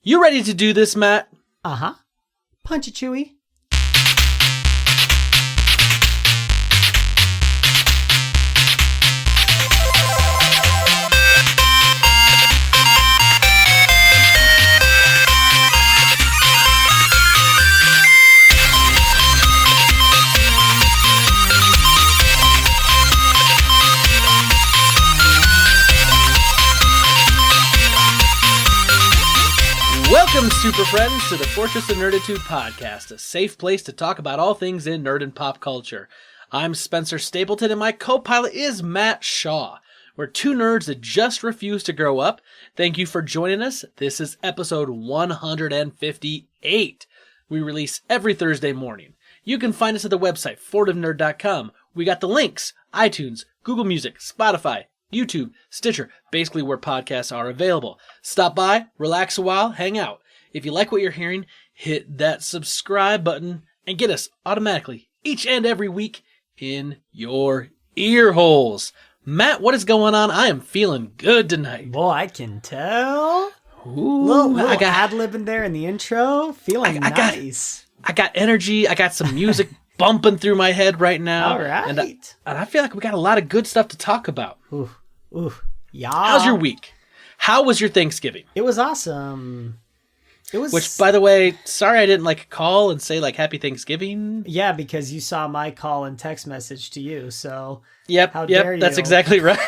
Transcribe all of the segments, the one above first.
You ready to do this, Matt? Uh-huh. Punch it, Chewy. Welcome, super friends, to the Fortress of Nerditude podcast, a safe place to talk about all things in nerd and pop culture. I'm Spencer Stapleton, and my co-pilot is Matt Shaw. We're two nerds that just refuse to grow up. Thank you for joining us. This is episode 158. We release every Thursday morning. You can find us at the website, fortofnerd.com. We got the links, iTunes, Google Music, Spotify, YouTube, Stitcher, basically where podcasts are available. Stop by, relax a while, hang out. If you like what you're hearing, hit that subscribe button and get us automatically each and every week in your ear holes. Matt, what is going on? I am feeling good tonight. Boy, I can tell. Ooh, Little ad-libbing there in the intro. Feeling nice. I got energy. I got some music bumping through my head right now. All right. And I feel like we got a lot of good stuff to talk about. Ooh, yeah. How's your week? How was your Thanksgiving? It was awesome. Which, by the way, sorry I didn't call and say Happy Thanksgiving. Yeah, because you saw my call and text message to you, so How dare you? That's exactly right.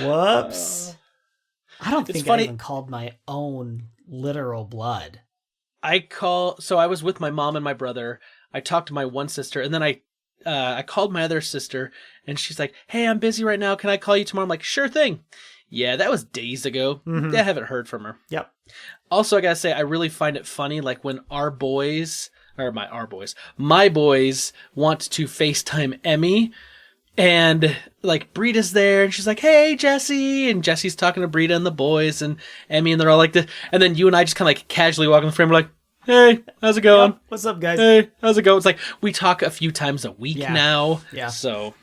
Whoops. I don't think I even called my own literal blood. So I was with my mom and my brother. I talked to my one sister, and then I called my other sister, and she's like, "Hey, I'm busy right now. Can I call you tomorrow?" I'm like, "Sure thing." Yeah, that was days ago. Mm-hmm. I haven't heard from her. Yep. Also, I gotta say, I really find it funny, when my boys want to FaceTime Emmy, and Breeda's there, and she's like, "Hey, Jesse," and Jesse's talking to Breeda and the boys, and Emmy, and they're all like this, and then you and I just kind of casually walk in the frame, we're like, "Hey, how's it going? Yep. What's up, guys? Hey, how's it going?" It's like we talk a few times a week now. Yeah. So,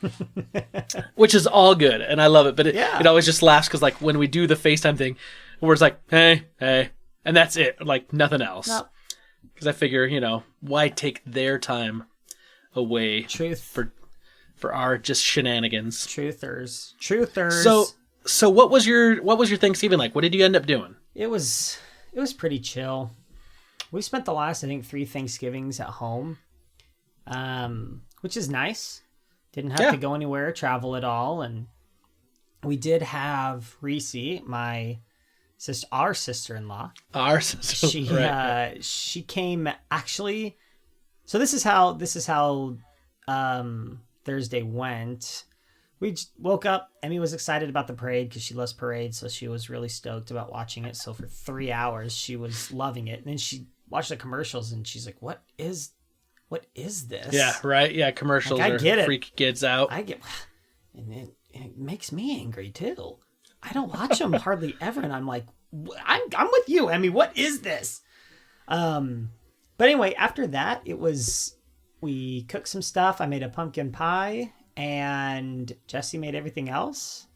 which is all good, and I love it. But it always just laughs because when we do the FaceTime thing, we're just like, "Hey, and that's it. Nothing else." Because I figure, why take their time away? For our just shenanigans. Truthers. So what was your Thanksgiving like? What did you end up doing? It was pretty chill. We spent the last, I think, 3 Thanksgivings at home, which is nice. Didn't have to go anywhere, travel at all. And we did have Reese, our sister-in-law. Our sister, right. She came actually. So this is how Thursday went. We woke up. Emmy was excited about the parade because she loves parades, so she was really stoked about watching it. So for 3 hours, she was loving it. And then she watched the commercials, and she's like, "What is this?" Yeah, right. Yeah, commercials freak kids out. And it makes me angry too. I don't watch them hardly ever, and I'm like, I'm with you, Emmy. What is this? But anyway, after that, we cooked some stuff. I made a pumpkin pie, and Jesse made everything else.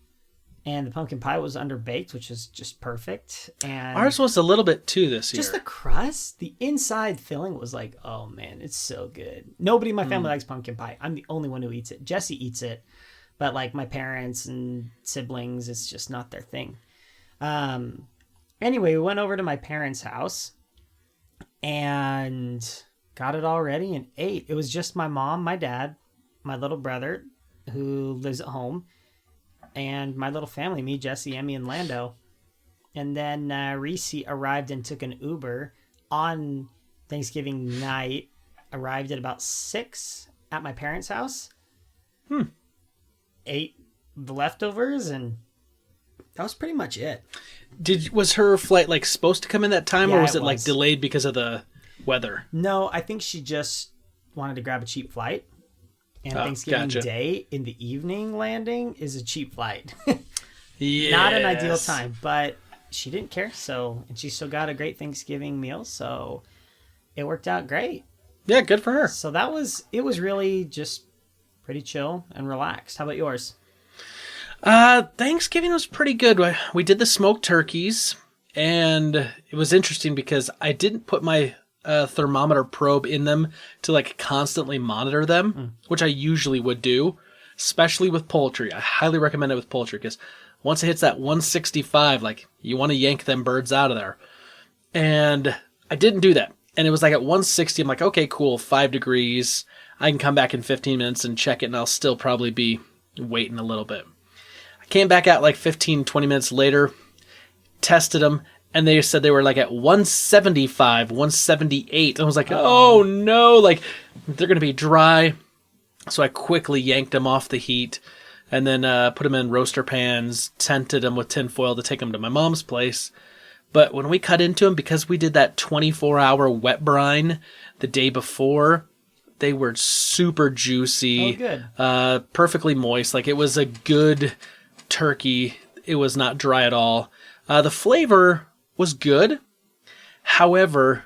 And the pumpkin pie was underbaked, which is just perfect. And ours was a little bit too this year. Just the crust, the inside filling was like, oh man, it's so good. Nobody in my family likes pumpkin pie. I'm the only one who eats it. Jesse eats it, but my parents and siblings, it's just not their thing. Anyway, we went over to my parents' house and got it all ready and ate. It was just my mom, my dad, my little brother who lives at home, and my little family, me, Jesse, Emmy, and Lando. And then Reese arrived and took an Uber on Thanksgiving night, arrived at about 6 at my parents' house. Ate the leftovers, and that was pretty much it. Was her flight supposed to come in that time, or was it delayed because of the weather? No, I think she just wanted to grab a cheap flight. And Thanksgiving Day in the evening landing is a cheap flight. Yes. Not an ideal time, but she didn't care. And she still got a great Thanksgiving meal. So it worked out great. Yeah, good for her. So it was really just pretty chill and relaxed. How about yours? Thanksgiving was pretty good. We did the smoked turkeys, and it was interesting because I didn't put my thermometer probe in them to like constantly monitor them, which I usually would do, especially with poultry. I highly recommend it with poultry because once it hits that 165, like you want to yank them birds out of there. And I didn't do that. And it was like at 160, I'm like, okay, cool, 5 degrees. I can come back in 15 minutes and check it, and I'll still probably be waiting a little bit. I came back out like 15, 20 minutes later, tested them, and they said they were like at 175, 178. I was like, oh no, like they're going to be dry. So I quickly yanked them off the heat and then put them in roaster pans, tented them with tin foil to take them to my mom's place. But when we cut into them, because we did that 24-hour wet brine the day before, they were super juicy, perfectly moist. Like it was a good turkey. It was not dry at all. The flavor was good. However,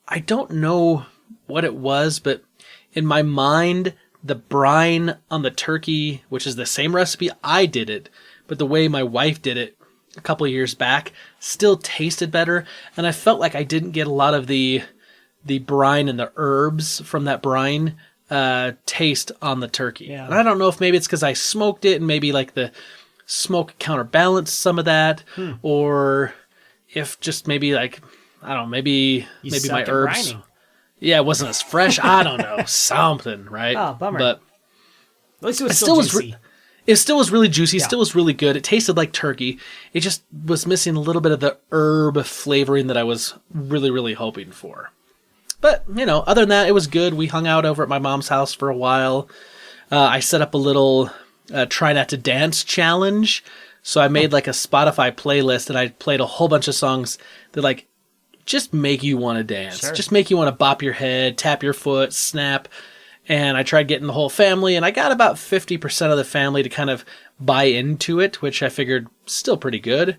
I don't know what it was, but in my mind, the brine on the turkey, which is the same recipe I did it, but the way my wife did it a couple of years back, still tasted better. And I felt like I didn't get a lot of the brine and the herbs from that brine taste on the turkey. Yeah. And I don't know if maybe it's because I smoked it and maybe like the smoke counterbalanced some of that, or if just maybe like, I don't know, maybe my herbs. Brining. Yeah, it wasn't as fresh. I don't know, something, right? Oh, bummer. But at least it was still juicy. it still was really juicy. Still was really good. It tasted like turkey. It just was missing a little bit of the herb flavoring that I was really, really hoping for. But, other than that, it was good. We hung out over at my mom's house for a while. I set up a little try not to dance challenge. So I made like a Spotify playlist and I played a whole bunch of songs that like just make you want to dance. Sure. Just make you want to bop your head, tap your foot, snap. And I tried getting the whole family, and I got about 50% of the family to kind of buy into it, which I figured still pretty good.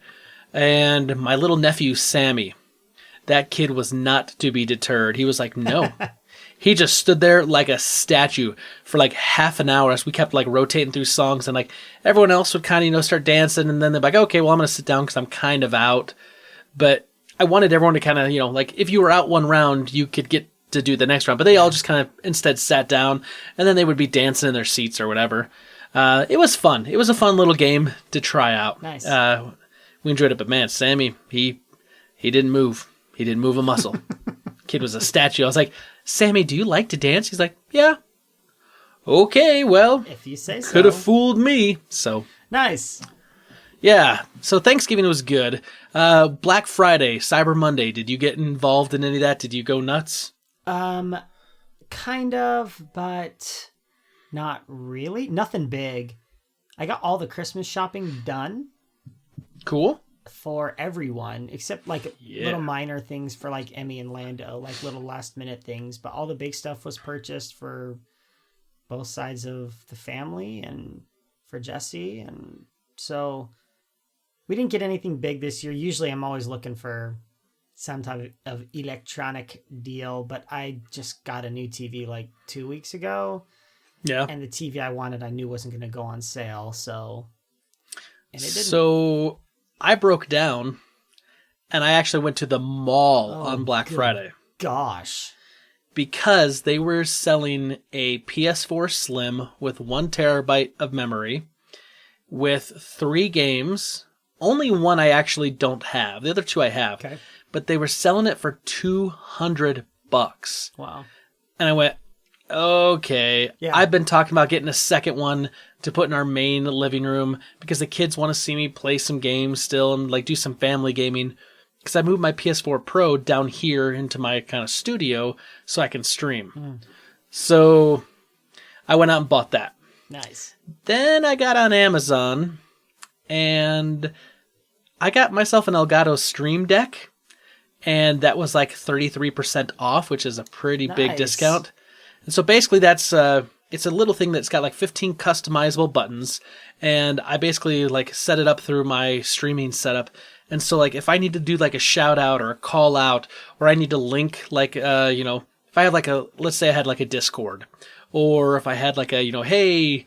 And my little nephew, Sammy, that kid was not to be deterred. He was like, no. He just stood there like a statue for like half an hour as we kept like rotating through songs, and like everyone else would kind of, start dancing, and then they're like, okay, well, I'm going to sit down because I'm kind of out. But I wanted everyone to kind of, like if you were out one round, you could get to do the next round, but they all just kind of instead sat down, and then they would be dancing in their seats or whatever. It was fun. It was a fun little game to try out. Nice. We enjoyed it, but man, Sammy, he didn't move. He didn't move a muscle. Kid was a statue. I was like, Sammy, do you like to dance? He's like, yeah. Okay, well, if you say so. Could have fooled me. So nice. Yeah. So Thanksgiving was good. Black Friday, Cyber Monday. Did you get involved in any of that? Did you go nuts? Kind of, but not really. Nothing big. I got all the Christmas shopping done. Cool. For everyone, except like little minor things for like Emmy and Lando, like little last minute things. But all the big stuff was purchased for both sides of the family and for Jesse. And so we didn't get anything big this year. Usually I'm always looking for some type of electronic deal, but I just got a new TV like 2 weeks ago. Yeah. And the TV I wanted, I knew wasn't going to go on sale. So, and it didn't. So I broke down and I actually went to the mall on Black Friday. Gosh. Because they were selling a PS4 Slim with 1 terabyte of memory with 3 games. Only one I actually don't have. The other 2 I have. Okay. But they were selling it for $200. Wow. And I went, okay. Yeah. I've been talking about getting a second one to put in our main living room because the kids want to see me play some games still and like do some family gaming. Because I moved my PS4 Pro down here into my kind of studio so I can stream. So I went out and bought that. Nice. Then I got on Amazon and I got myself an Elgato Stream Deck. And that was like 33% off, which is a pretty big discount. And so basically that's it's a little thing that's got like 15 customizable buttons. And I basically like set it up through my streaming setup. And so like if I need to do like a shout out or a call out, or I need to link like, if I have like let's say I had like a Discord, or if I had like a, hey,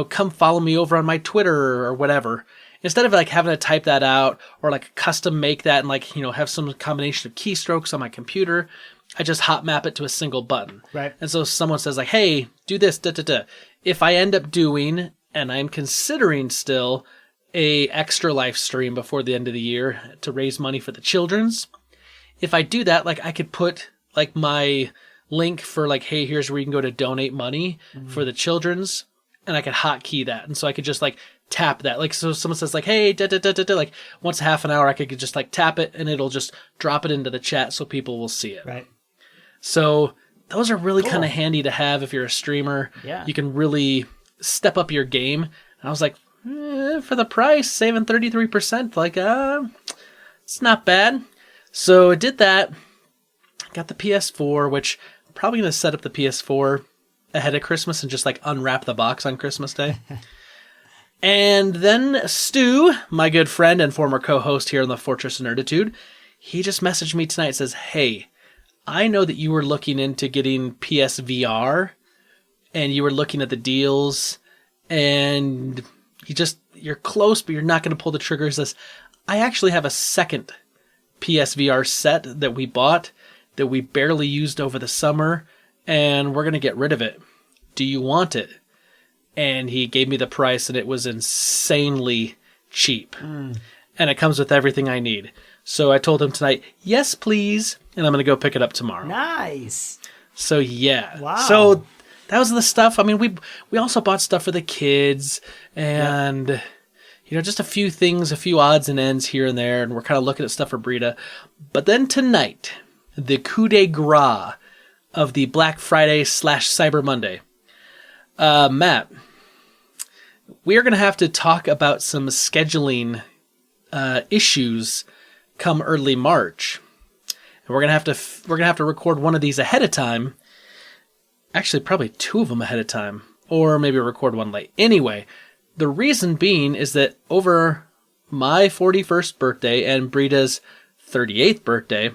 come follow me over on my Twitter or whatever. Instead of like having to type that out or like custom make that and like, have some combination of keystrokes on my computer, I just hot map it to a single button. Right. And so someone says like, hey, do this, da, da, da. If I end up doing, and I'm considering still, a extra live stream before the end of the year to raise money for the children's, if I do that, like I could put like my link for like, hey, here's where you can go to donate money for the children's, and I could hotkey that. And so I could just like tap that. Like, so someone says like, hey, da, da, da, da, da, like once a half an hour, I could just like tap it and it'll just drop it into the chat so people will see it. Right. So those are really Cool. kind of handy to have if you're a streamer. Yeah. You can really step up your game. And I was like, for the price, saving 33%, like, it's not bad. So I did that. Got the PS4, which I'm probably going to set up the PS4 ahead of Christmas and just like unwrap the box on Christmas Day. And then Stu, my good friend and former co-host here on the Fortress of Nerditude, he just messaged me tonight and says, hey, I know that you were looking into getting PSVR and you were looking at the deals and you're close, but you're not going to pull the trigger. He says, I actually have a second PSVR set that we bought that we barely used over the summer and we're going to get rid of it. Do you want it? And he gave me the price and it was insanely cheap. And it comes with everything I need. So I told him tonight, yes, please. And I'm going to go pick it up tomorrow. Nice. So yeah. Wow. So that was the stuff. I mean, we also bought stuff for the kids and, just a few things, a few odds and ends here and there. And we're kind of looking at stuff for Brita. But then tonight, the coup de grace of the Black Friday / Cyber Monday. Matt, we are going to have to talk about some scheduling issues come early March. And we're going to have to record one of these ahead of time. Actually, probably two of them ahead of time, or maybe record one late. Anyway, the reason being is that over my 41st birthday and Brita's 38th birthday,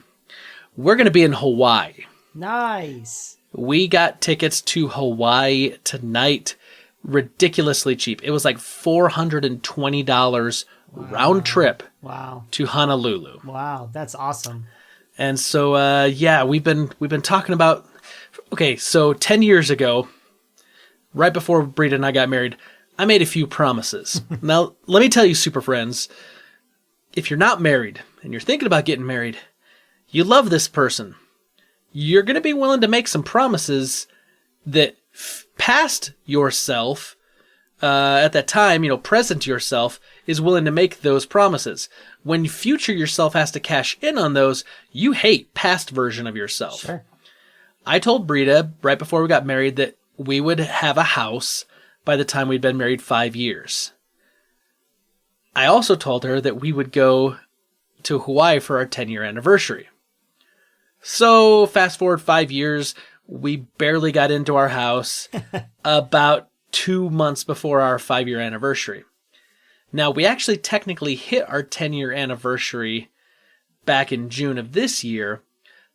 we're going to be in Hawaii. Nice. We got tickets to Hawaii tonight, ridiculously cheap. It was like $420 round trip to Honolulu. Wow, that's awesome. And so, we've been talking about. Okay, so 10 years ago, right before Brita and I got married, I made a few promises. Now, let me tell you, super friends, if you're not married and you're thinking about getting married, you love this person, you're going to be willing to make some promises that past yourself, at that time, present yourself, is willing to make those promises. When future yourself has to cash in on those, you hate past version of yourself. Sure. I told Brita right before we got married that we would have a house by the time we'd been married 5 years. I also told her that we would go to Hawaii for our 10-year anniversary. So fast forward 5 years, we barely got into our house about 2 months before our 5-year anniversary. Now, we actually technically hit our 10-year anniversary back in June of this year,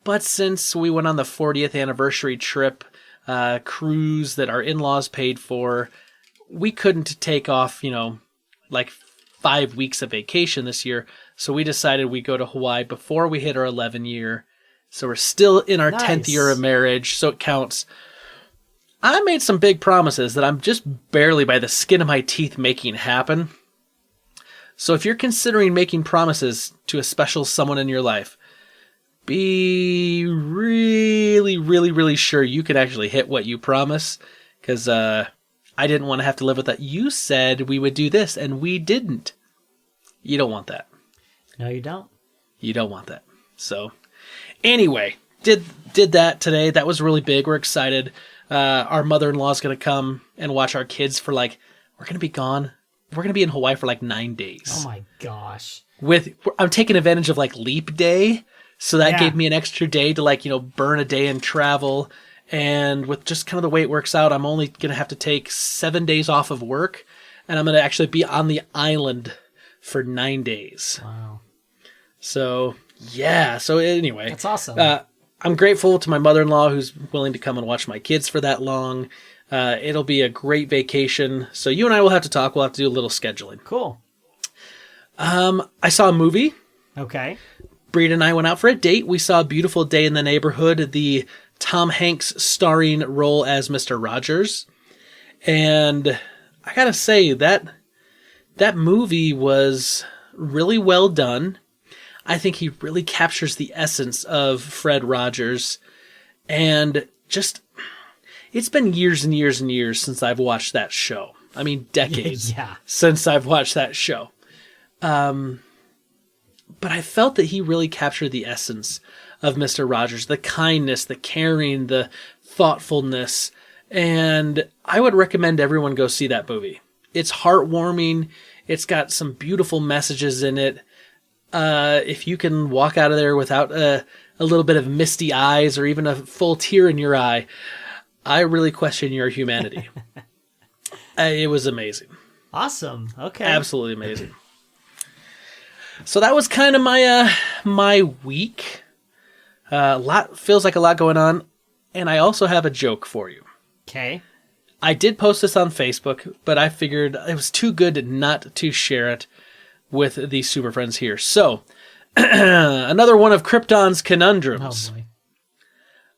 but since we went on the 40th anniversary trip, cruise that our in-laws paid for, we couldn't take off, like 5 weeks of vacation this year. So we decided we'd go to Hawaii before we hit our 11 year. So we're still in our 10th year of marriage, so it counts. I made some big promises that I'm just barely by the skin of my teeth making happen. So if you're considering making promises to a special someone in your life, be really, really, really sure you can actually hit what you promise. Because I didn't want to have to live with that. You said we would do this, and we didn't. You don't want that. No, you don't. You don't want that. So, anyway, did that today. That was really big. We're excited. Our mother-in-law is going to come and watch our kids for we're going to be gone. We're going to be in Hawaii for 9 days. Oh my gosh. I'm taking advantage of leap day. So that gave me an extra day to burn a day in travel. And with just kind of the way it works out, I'm only going to have to take 7 days off of work. And I'm going to actually be on the island for 9 days. Wow. So, yeah. So anyway. That's awesome. I'm grateful to my mother-in-law who's willing to come and watch my kids for that long. It'll be a great vacation. So you and I will have to talk. We'll have to do a little scheduling. Cool. I saw a movie. Okay. Breed and I went out for a date. We saw A Beautiful Day in the Neighborhood, the Tom Hanks starring role as Mr. Rogers. And I gotta say, that movie was really well done. I think he really captures the essence of Fred Rogers. And just, it's been years and years and years since I've watched that show. I mean, decades since I've watched that show. But I felt that he really captured the essence of Mr. Rogers, the kindness, the caring, the thoughtfulness. And I would recommend everyone go see that movie. It's heartwarming. It's got some beautiful messages in it. If you can walk out of there without a little bit of misty eyes or even a full tear in your eye, I really question your humanity. It was amazing. Awesome. Okay. Absolutely amazing. So that was kind of my week. Feels like a lot going on, and I also have a joke for you. Okay. I did post this on Facebook, but I figured it was too good not to share it with the super friends here. So, another one of Krypton's conundrums. Oh boy.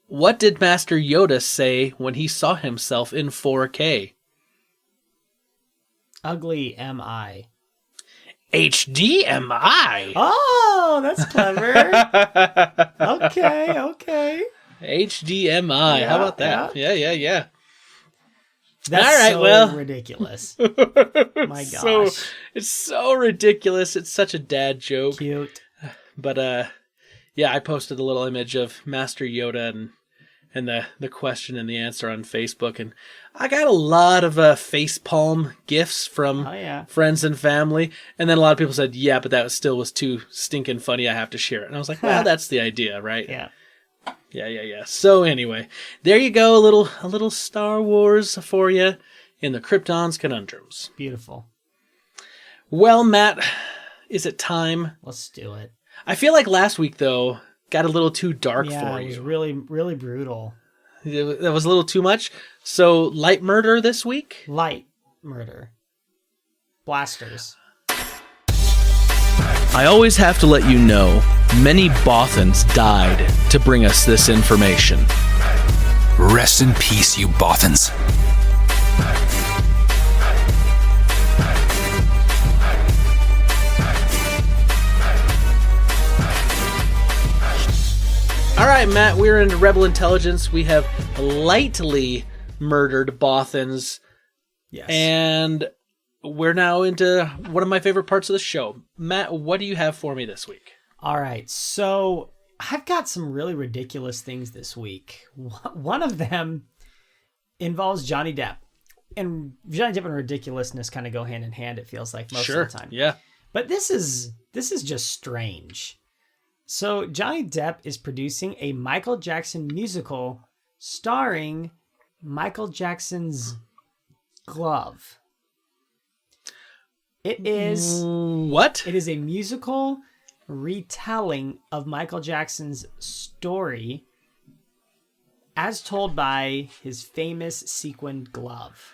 What did Master Yoda say when he saw himself in 4K? Ugly am I. HDMI. Oh, that's clever. Okay. HDMI. How about that? Yeah. That's all right, so well, ridiculous. My gosh. It's so ridiculous. It's such a dad joke. Cute. But yeah, I posted a little image of Master Yoda and the question and the answer on Facebook, and I got a lot of facepalm gifs from friends and family, and then a lot of people said, yeah, but that still was too stinking funny, I have to share it. And I was like, well, that's the idea, right? Yeah. So anyway, there you go, a little Star Wars for you in the Krypton's Conundrums. Beautiful. Well, Matt, is it time? Let's do it. I feel like last week, though, got a little too dark for you. Yeah, it was really, really brutal. That was a little too much. So, light murder this week? Light murder. Blasters. I always have to let you know, many Bothans died to bring us this information. Rest in peace, you Bothans. All right, Matt, we're into Rebel Intelligence. We have lightly murdered Bothans. Yes. And we're now into one of my favorite parts of the show. Matt, what do you have for me this week? All right, so I've got some really ridiculous things this week. One of them involves Johnny Depp. And Johnny Depp and ridiculousness kind of go hand in hand, it feels like, most of the time. Yeah. But this is just strange. So Johnny Depp is producing a Michael Jackson musical starring Michael Jackson's glove. It is... What? It is a musical retelling of Michael Jackson's story as told by his famous sequined glove.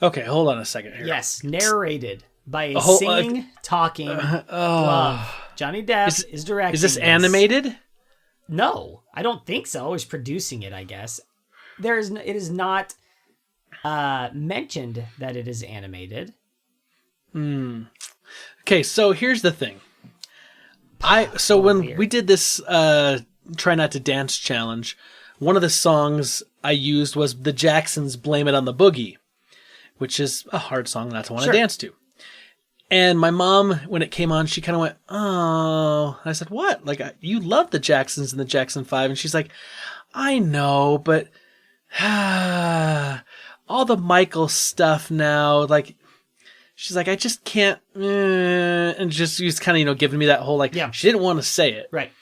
Okay, hold on a second here. Yes, narrated by a singing, talking glove. Johnny Depp is directing. Is this animated? No, I don't think so. He's producing it, I guess. It is not mentioned that it is animated. Okay, so here's the thing. When we did this Try Not to Dance challenge, one of the songs I used was the Jacksons' Blame It on the Boogie, which is a hard song not to want to dance to. And my mom, when it came on, she kind of went, oh. I said, what? Like, you love the Jacksons and the Jackson 5. And she's like, I know, but all the Michael stuff now, like, she's like, I just can't, and just kind of, giving me that whole, she didn't want to say it. Right.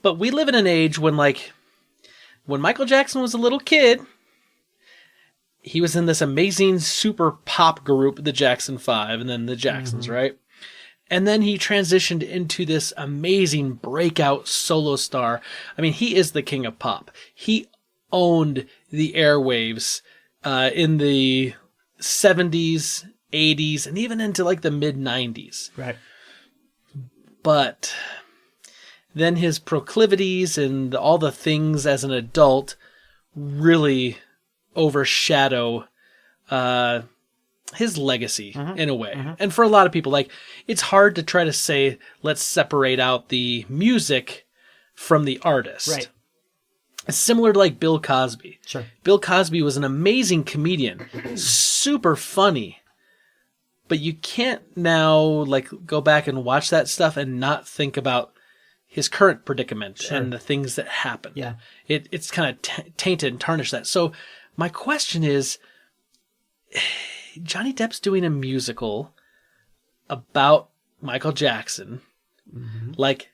But we live in an age when Michael Jackson was a little kid, he was in this amazing super pop group, the Jackson 5, and then the Jacksons, right? And then he transitioned into this amazing breakout solo star. I mean, he is the king of pop. He owned the airwaves in the 70s, 80s, and even into like the mid 90s. Right. But then his proclivities and all the things as an adult really overshadow his legacy in a way. And for a lot of people, like, it's hard to try to say, let's separate out the music from the artist. Right. It's similar to like Bill Cosby. Sure. Bill Cosby was an amazing comedian, super funny. But you can't now like go back and watch that stuff and not think about his current predicament and the things that happened. Yeah. It's kind of tainted and tarnished that. So my question is, Johnny Depp's doing a musical about Michael Jackson. Like,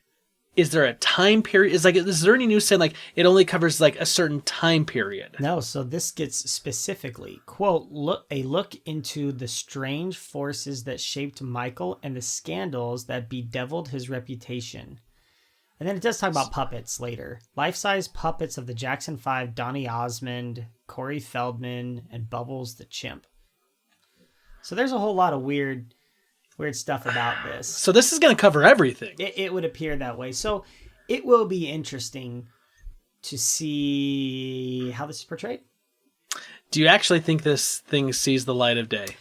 is there a time period? Is there any news saying like it only covers like a certain time period? No, so this gets specifically, quote, a look into the strange forces that shaped Michael and the scandals that bedeviled his reputation. And then it does talk about puppets later. Life-size puppets of the Jackson 5, Donny Osmond, Corey Feldman, and Bubbles the Chimp. So there's a whole lot of weird stuff about this. So this is going to cover everything. It would appear that way. So it will be interesting to see how this is portrayed. Do you actually think this thing sees the light of day?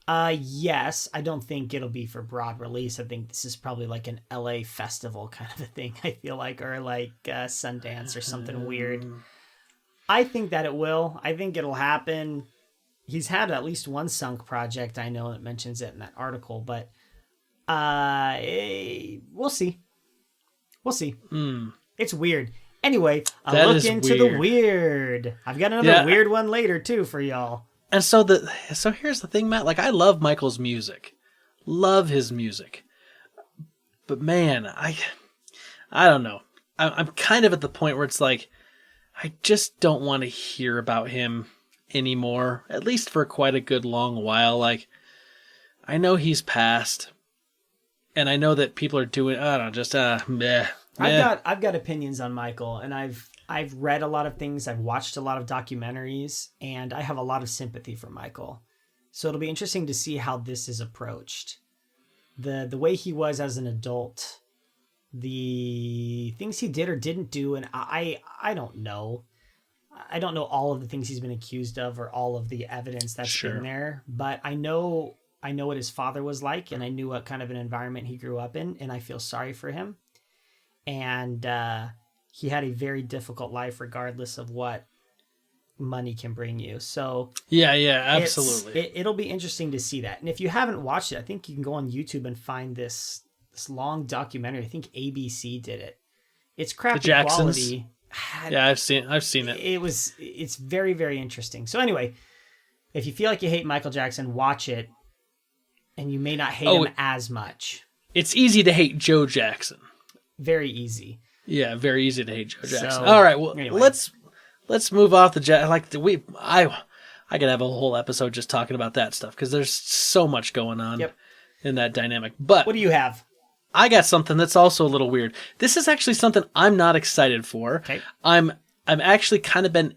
Yes. I don't think it'll be for broad release. I think this is probably like an LA festival kind of a thing, I feel like, or like Sundance or something weird. I think that it will. I think it'll happen. He's had at least one sunk project, I know, that mentions it in that article, but we'll see. We'll see. It's weird. Anyway, a look into the weird. I've got another weird one later, too, for y'all. And so here's the thing, Matt. Like, I love Michael's music. Love his music. But, man, I don't know. I'm kind of at the point where it's like, I just don't want to hear about him anymore, at least for quite a good long while. Like, I know he's passed, and I know that people are doing, I don't know, just meh. I've got opinions on Michael, and I've read a lot of things, I've watched a lot of documentaries, and I have a lot of sympathy for Michael. So it'll be interesting to see how this is approached. The way he was as an adult, the things he did or didn't do, and I don't know. I don't know all of the things he's been accused of or all of the evidence that's been there, but I know what his father was like, and I knew what kind of an environment he grew up in, and I feel sorry for him. And he had a very difficult life regardless of what money can bring you. So yeah, absolutely. It'll be interesting to see that. And if you haven't watched it, I think you can go on YouTube and find this long documentary. I think ABC did it. It's crappy quality. Yeah, I've seen it. It's very, very interesting. So anyway, if you feel like you hate Michael Jackson, watch it, and you may not hate him as much. It's easy to hate Joe Jackson. Very easy. Yeah, very easy to hate Joe Jackson. So, all right, well, anyway. let's move off the I could have a whole episode just talking about that stuff because there's so much going on in that dynamic. But what do you have? I got something that's also a little weird. This is actually something I'm not excited for. Okay. I'm actually kind of been.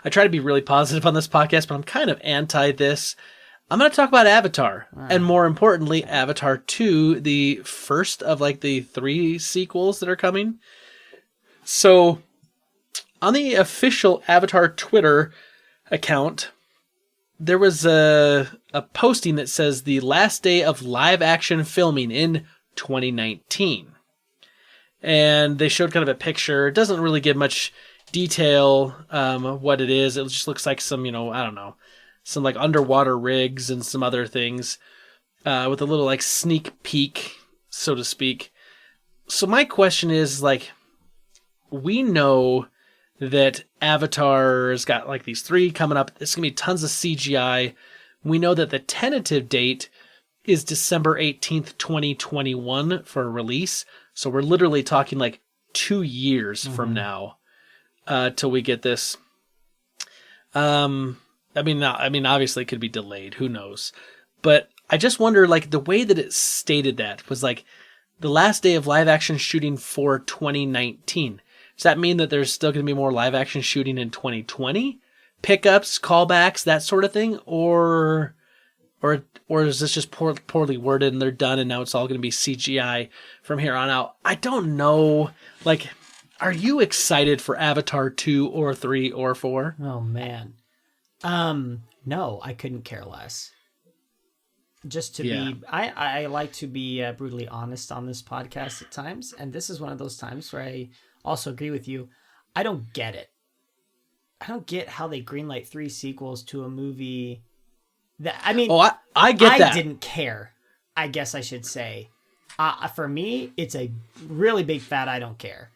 I try to be really positive on this podcast, but I'm kind of anti this. I'm going to talk about Avatar, and more importantly, Avatar 2, the first of like the 3 sequels that are coming. So, on the official Avatar Twitter account, there was a posting that says the last day of live action filming in 2019. And they showed kind of a picture. It doesn't really give much detail what it is. It just looks like some, I don't know, some like underwater rigs and some other things with a little like sneak peek, so to speak. So my question is, like, we know that Avatar's got like these 3 coming up. It's going to be tons of CGI. We know that the tentative date is December 18th, 2021 for release. So we're literally talking like 2 years from now till we get this. I mean, obviously it could be delayed. Who knows? But I just wonder, like, the way that it stated that was like the last day of live action shooting for 2019. Does that mean that there's still going to be more live action shooting in 2020? Pickups, callbacks, that sort of thing? Or is this just poorly worded and they're done and now it's all going to be CGI from here on out? I don't know. Like, are you excited for Avatar 2 or 3 or 4? Oh, man. No, I couldn't care less. Just to be... I like to be brutally honest on this podcast at times, and this is one of those times where I also agree with you. I don't get it. I don't get how they greenlight 3 sequels to a movie that... I mean... Oh, I get that. I didn't care, I guess I should say. For me, it's a really big fat I don't care.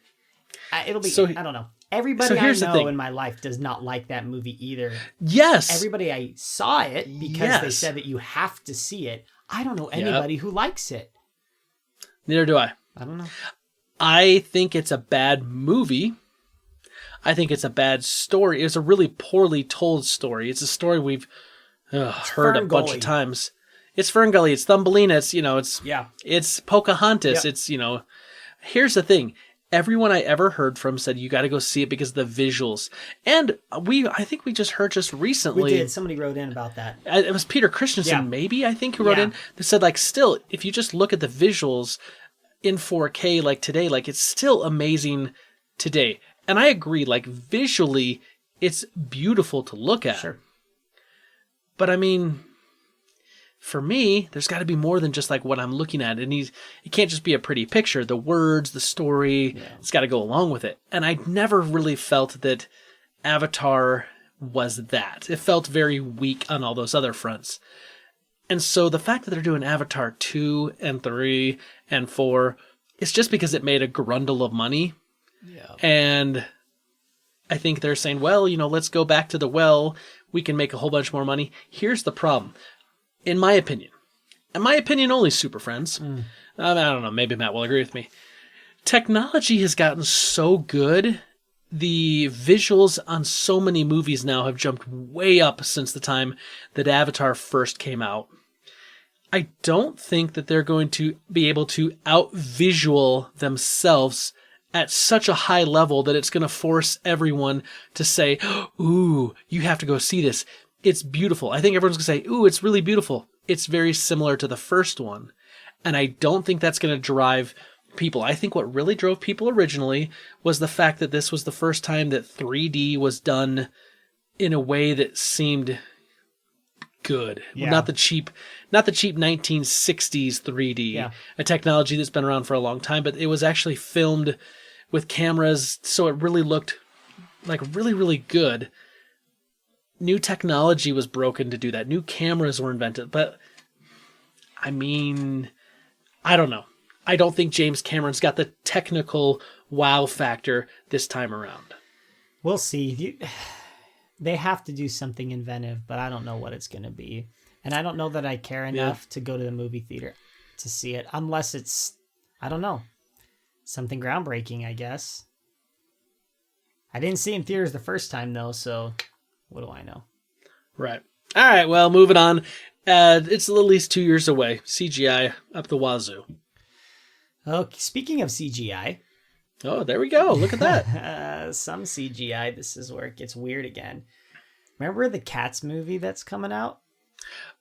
It'll be... I don't know. Everybody I know in my life does not like that movie either. Yes. Everybody I saw it because they said that you have to see it. I don't know anybody who likes it. Neither do I. I don't know. I think it's a bad movie. I think it's a bad story. It's a really poorly told story. It's a story we've heard a bunch of times. It's Ferngully. It's Thumbelina. It's Pocahontas. Yep. It's, here's the thing. Everyone I ever heard from said you got to go see it because of the visuals. And I think we just heard just recently. We did. Somebody wrote in about that. It was Peter Christensen, maybe, I think, who wrote in. They said, like, still, if you just look at the visuals in 4K, like today, like, it's still amazing today. And I agree, like, visually, it's beautiful to look at. Sure. But I mean, for me, there's got to be more than just like what I'm looking at. And it can't just be a pretty picture. The words, the story, it's got to go along with it. And I never really felt that Avatar was that. It felt very weak on all those other fronts. And so the fact that they're doing Avatar 2 and 3 and 4, it's just because it made a grundle of money. Yeah. And I think they're saying, well, let's go back to the well. We can make a whole bunch more money. Here's the problem. In my opinion only, Super Friends. I don't know, maybe Matt will agree with me. Technology has gotten so good. The visuals on so many movies now have jumped way up since the time that Avatar first came out. I don't think that they're going to be able to out-visual themselves at such a high level that it's going to force everyone to say, ooh, you have to go see this. It's beautiful. I think everyone's going to say, ooh, it's really beautiful. It's very similar to the first one. And I don't think that's going to drive people. I think what really drove people originally was the fact that this was the first time that 3D was done in a way that seemed good. Yeah. Not the cheap 1960s 3D. Yeah. A technology that's been around for a long time, but it was actually filmed with cameras, so it really looked like really, really good. New technology was broken to do that. New cameras were invented. But, I mean, I don't know. I don't think James Cameron's got the technical wow factor this time around. We'll see. They have to do something inventive, but I don't know what it's going to be. And I don't know that I care enough to go to the movie theater to see it, unless it's, I don't know, something groundbreaking, I guess. I didn't see it in theaters the first time, though, so what do I know? Right. All right, well, moving on. It's at least 2 years away. CGI up the wazoo. Oh, speaking of CGI. Oh, there we go. Look at that. Some CGI. This is where it gets weird again. Remember the Cats movie that's coming out?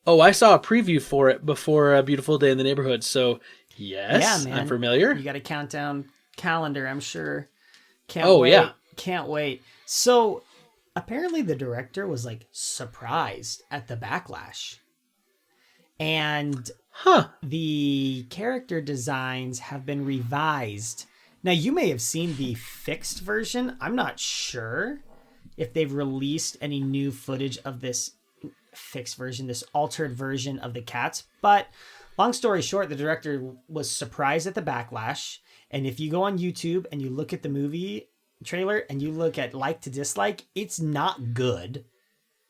Oh, I saw a preview for it before A Beautiful Day in the Neighborhood, so yes, I'm familiar. You got a countdown calendar, I'm sure. Can't wait. Can't wait. So, apparently the director was, surprised at the backlash. And the character designs have been revised. Now, you may have seen the fixed version. I'm not sure if they've released any new footage of this fixed version, this altered version of the Cats. But long story short, the director was surprised at the backlash. And if you go on YouTube and you look at the movie trailer and you look at like to dislike, it's not good.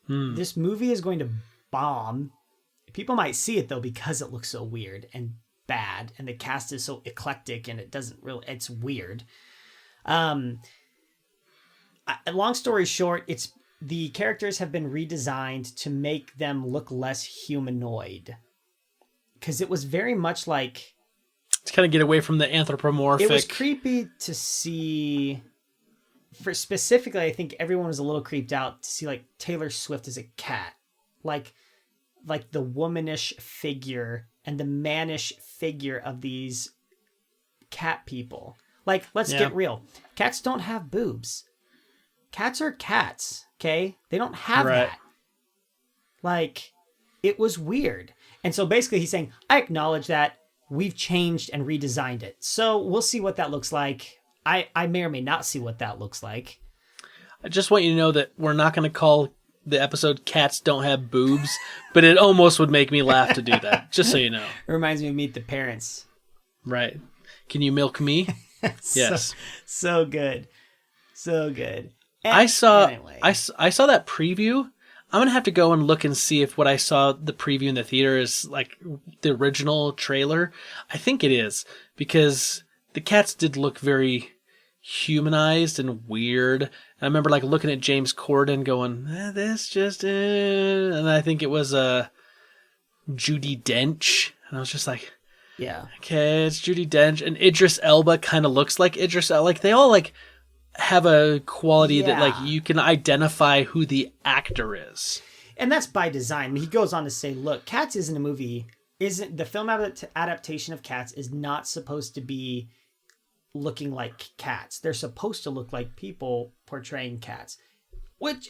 This movie is going to bomb. People might see it, though, because it looks so weird and bad. And the cast is so eclectic and it's weird. Long story short, the characters have been redesigned to make them look less humanoid. Because it was very much like... To kind of get away from the anthropomorphic... It was creepy to see for specifically, I think everyone was a little creeped out to see like Taylor Swift as a cat, like the womanish figure and the mannish figure of these cat people. Like, let's get real. Cats don't have boobs. Cats are cats, okay? They don't have that. Like, it was weird. And so basically he's saying, I acknowledge that we've changed and redesigned it. So we'll see what that looks like. I may or may not see what that looks like. I just want you to know that we're not going to call the episode Cats Don't Have Boobs, but it almost would make me laugh to do that, just so you know. It reminds me of Meet the Parents. Right. Can you milk me? Yes. So good. So good. I saw Anyway. I saw that preview. I'm going to have to go and look and see if what I saw the preview in the theater is like the original trailer. I think it is, because the cats did look very humanized and weird. And I remember like looking at James Corden going, this just and I think it was Judi Dench, and I was just like, Yeah. okay, it's Judi Dench, and Idris Elba kind of looks like Idris Elba. Like they all like have a quality that like you can identify who the actor is. And that's by design. I mean, he goes on to say, look, Cats isn't a movie, the film adaptation of Cats is not supposed to be looking like cats. They're supposed to look like people portraying cats, which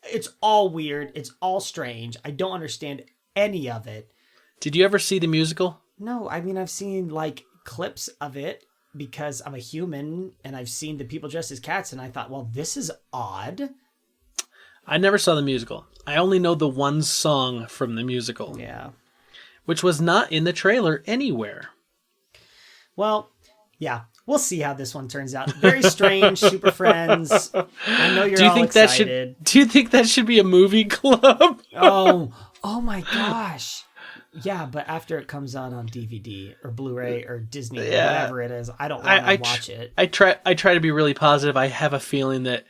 it's all weird. It's all strange. I don't understand any of it. Did you ever see the musical? No, I mean, I've seen like clips of it because I'm a human and I've seen the people dressed as cats and I thought, well, this is odd. I never saw the musical. I only know the one song from the musical. Yeah. Which was not in the trailer anywhere. Well, yeah, we'll see how this one turns out. Very strange, Super Friends. I know you're all excited. Do you think that should be a movie club? Oh my gosh. Yeah, but after it comes out on DVD or Blu-ray or Disney or whatever it is, I don't want to watch it. I try to be really positive. I have a feeling that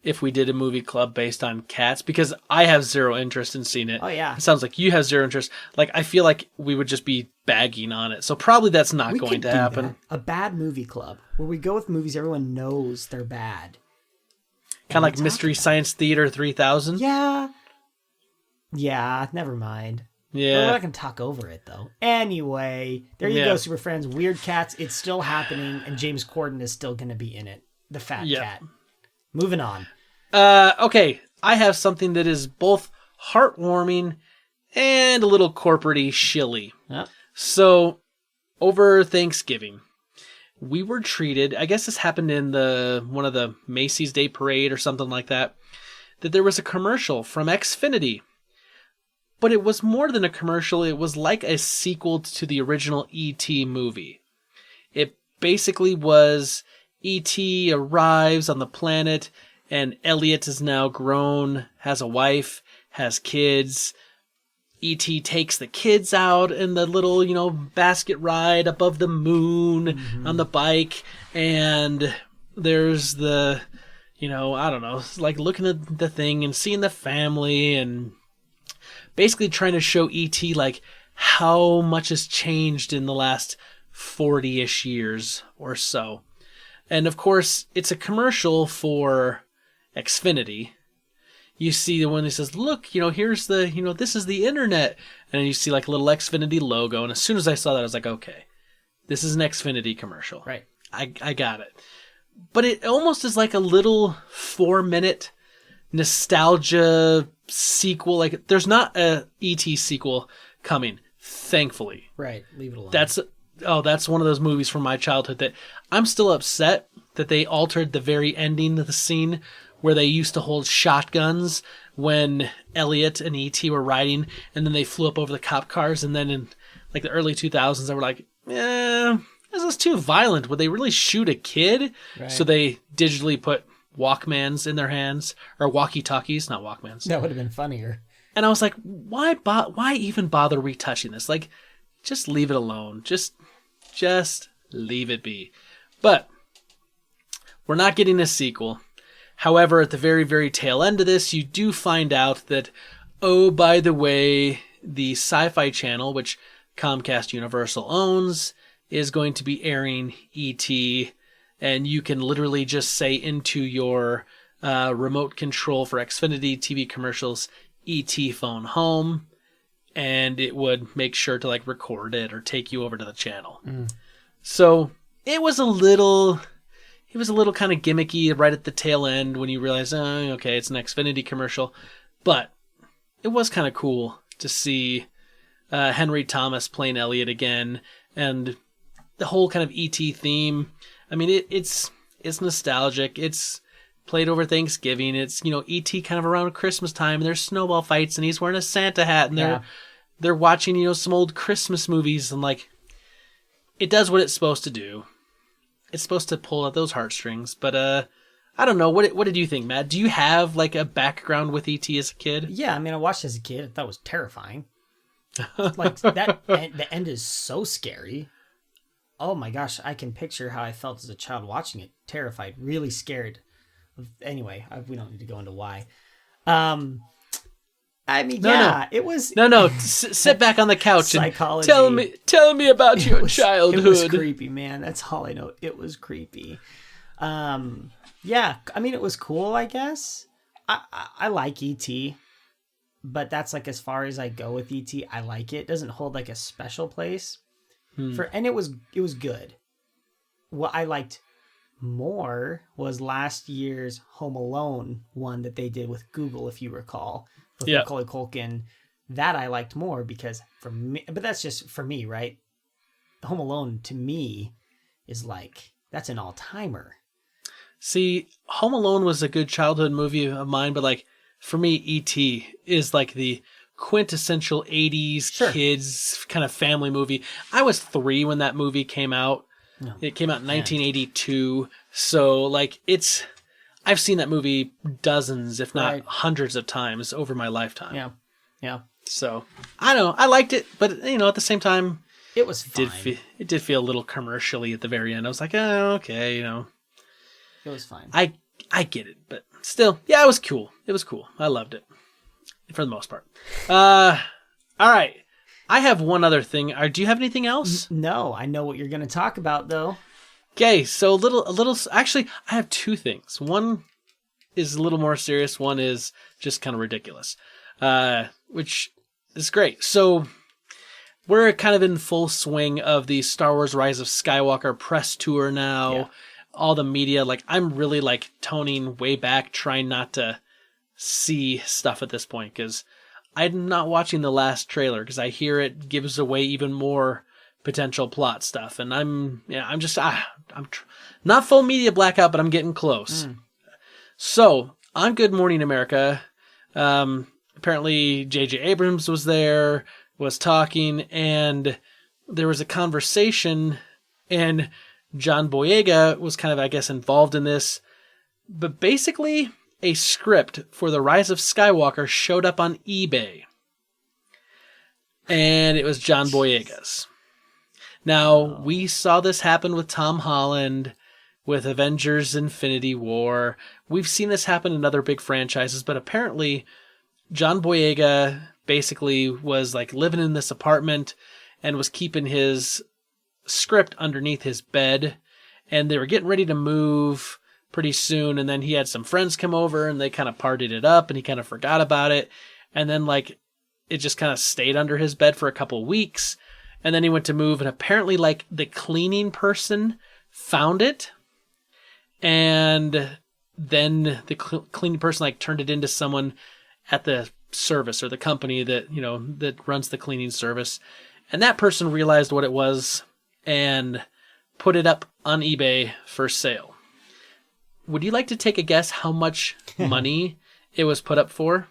if we did a movie club based on cats, because I have zero interest in seeing it. Oh, yeah. It sounds like you have zero interest. Like, I feel like we would just be bagging on it. So probably that's not going to happen. That. A bad movie club where we go with movies everyone knows they're bad. Kind of like Mystery Science Theater 3000. Yeah. Yeah, never mind. Yeah. We're not going to talk over it, though. Anyway, there you go, Super Friends. Weird Cats, it's still happening, and James Corden is still going to be in it. The fat cat. Moving on. Okay, I have something that is both heartwarming and a little corporate-y shilly. Yep. So, over Thanksgiving, we were treated, I guess this happened in one of the Macy's Day Parade or something like that there was a commercial from Xfinity. But it was more than a commercial, it was like a sequel to the original E.T. movie. It basically was E.T. arrives on the planet, and Elliot is now grown, has a wife, has kids. E.T. takes the kids out in the little, basket ride above the moon on the bike, and there's the, I don't know, like looking at the thing and seeing the family and basically trying to show E.T. like how much has changed in the last 40-ish years or so. And of course, it's a commercial for Xfinity. You see the one that says, look, here's the, this is the internet. And then you see like a little Xfinity logo. And as soon as I saw that, I was like, okay, this is an Xfinity commercial. Right. I got it. But it almost is like a little 4-minute nostalgia sequel. Like there's not a E.T. sequel coming, thankfully. Right. Leave it alone. That's one of those movies from my childhood that I'm still upset that they altered the very ending of the scene where they used to hold shotguns when Elliot and E.T. were riding, and then they flew up over the cop cars, and then in like the early 2000s they were like, this is too violent. Would they really shoot a kid? Right. So they digitally put Walkmans in their hands, or walkie-talkies, not Walkmans. That would have been funnier. And I was like, why even bother retouching this? Like, just leave it alone. Just leave it be. But we're not getting a sequel. However, at the very, very tail end of this, you do find out that, oh, by the way, the Sci-Fi Channel, which Comcast Universal owns, is going to be airing E.T. and you can literally just say into your remote control for Xfinity TV commercials, E.T. phone home, and it would make sure to like record it or take you over to the channel. So it was a little kind of gimmicky right at the tail end when you realize, oh, okay, it's an Xfinity commercial, but it was kind of cool to see Henry Thomas playing Elliot again, and the whole kind of E.T. theme. I mean, it's nostalgic. It's played over Thanksgiving. It's, E.T. kind of around Christmas time, and there's snowball fights, and he's wearing a Santa hat, and they're watching, some old Christmas movies, and like, it does what it's supposed to do. It's supposed to pull at those heartstrings, but I don't know. What did you think, Matt? Do you have like a background with E.T. as a kid? Yeah, I mean, I watched it as a kid. I thought it was terrifying. Like the end is so scary. Oh my gosh, I can picture how I felt as a child watching it. Terrified, really scared. Anyway, we don't need to go into why. I mean, it was... No, sit back on the couch psychology. And tell me about your childhood. It was creepy, man. That's all I know. It was creepy. Yeah, I mean, it was cool, I guess. I like E.T., but that's like as far as I go with E.T. I like it. It doesn't hold like a special place. And it was good. What I liked more was last year's Home Alone one that they did with Google, if you recall. With Macaulay Culkin. That I liked more because for me, but that's just for me, right? Home Alone to me is like, that's an all-timer. See, Home Alone was a good childhood movie of mine, but like for me, E.T. is like the quintessential 80s kids kind of family movie. I was 3 when that movie came out. No. It came out in 1982. So like I've seen that movie dozens, if not hundreds of times over my lifetime. Yeah. So I don't know. I liked it, but at the same time, it was fine. It did feel a little commercially at the very end. I was like, oh, okay, It was fine. I get it, but still, yeah, it was cool. It was cool. I loved it for the most part. All right. I have one other thing. Do you have anything else? No, I know what you're going to talk about though. Okay, so a little. Actually, I have 2 things. One is a little more serious. One is just kind of ridiculous, which is great. So we're kind of in full swing of the Star Wars Rise of Skywalker press tour now. Yeah. All the media, like I'm really like toning way back, trying not to see stuff at this point because I'm not watching the last trailer because I hear it gives away even more potential plot stuff, and I'm not full media blackout, but I'm getting close. So on Good Morning America, apparently J.J. Abrams was there, was talking, and there was a conversation, and John Boyega was kind of, I guess, involved in this, but basically a script for The Rise of Skywalker showed up on eBay, and it was John Boyega's. Now, we saw this happen with Tom Holland, with Avengers Infinity War. We've seen this happen in other big franchises, but apparently John Boyega basically was like living in this apartment and was keeping his script underneath his bed, and they were getting ready to move pretty soon, and then he had some friends come over and they kind of partied it up and he kind of forgot about it, and then like it just kind of stayed under his bed for a couple weeks. And then he went to move, and apparently, like, the cleaning person found it, and then the cleaning person, like, turned it into someone at the service or the company that, that runs the cleaning service. And that person realized what it was and put it up on eBay for sale. Would you like to take a guess how much money it was put up for?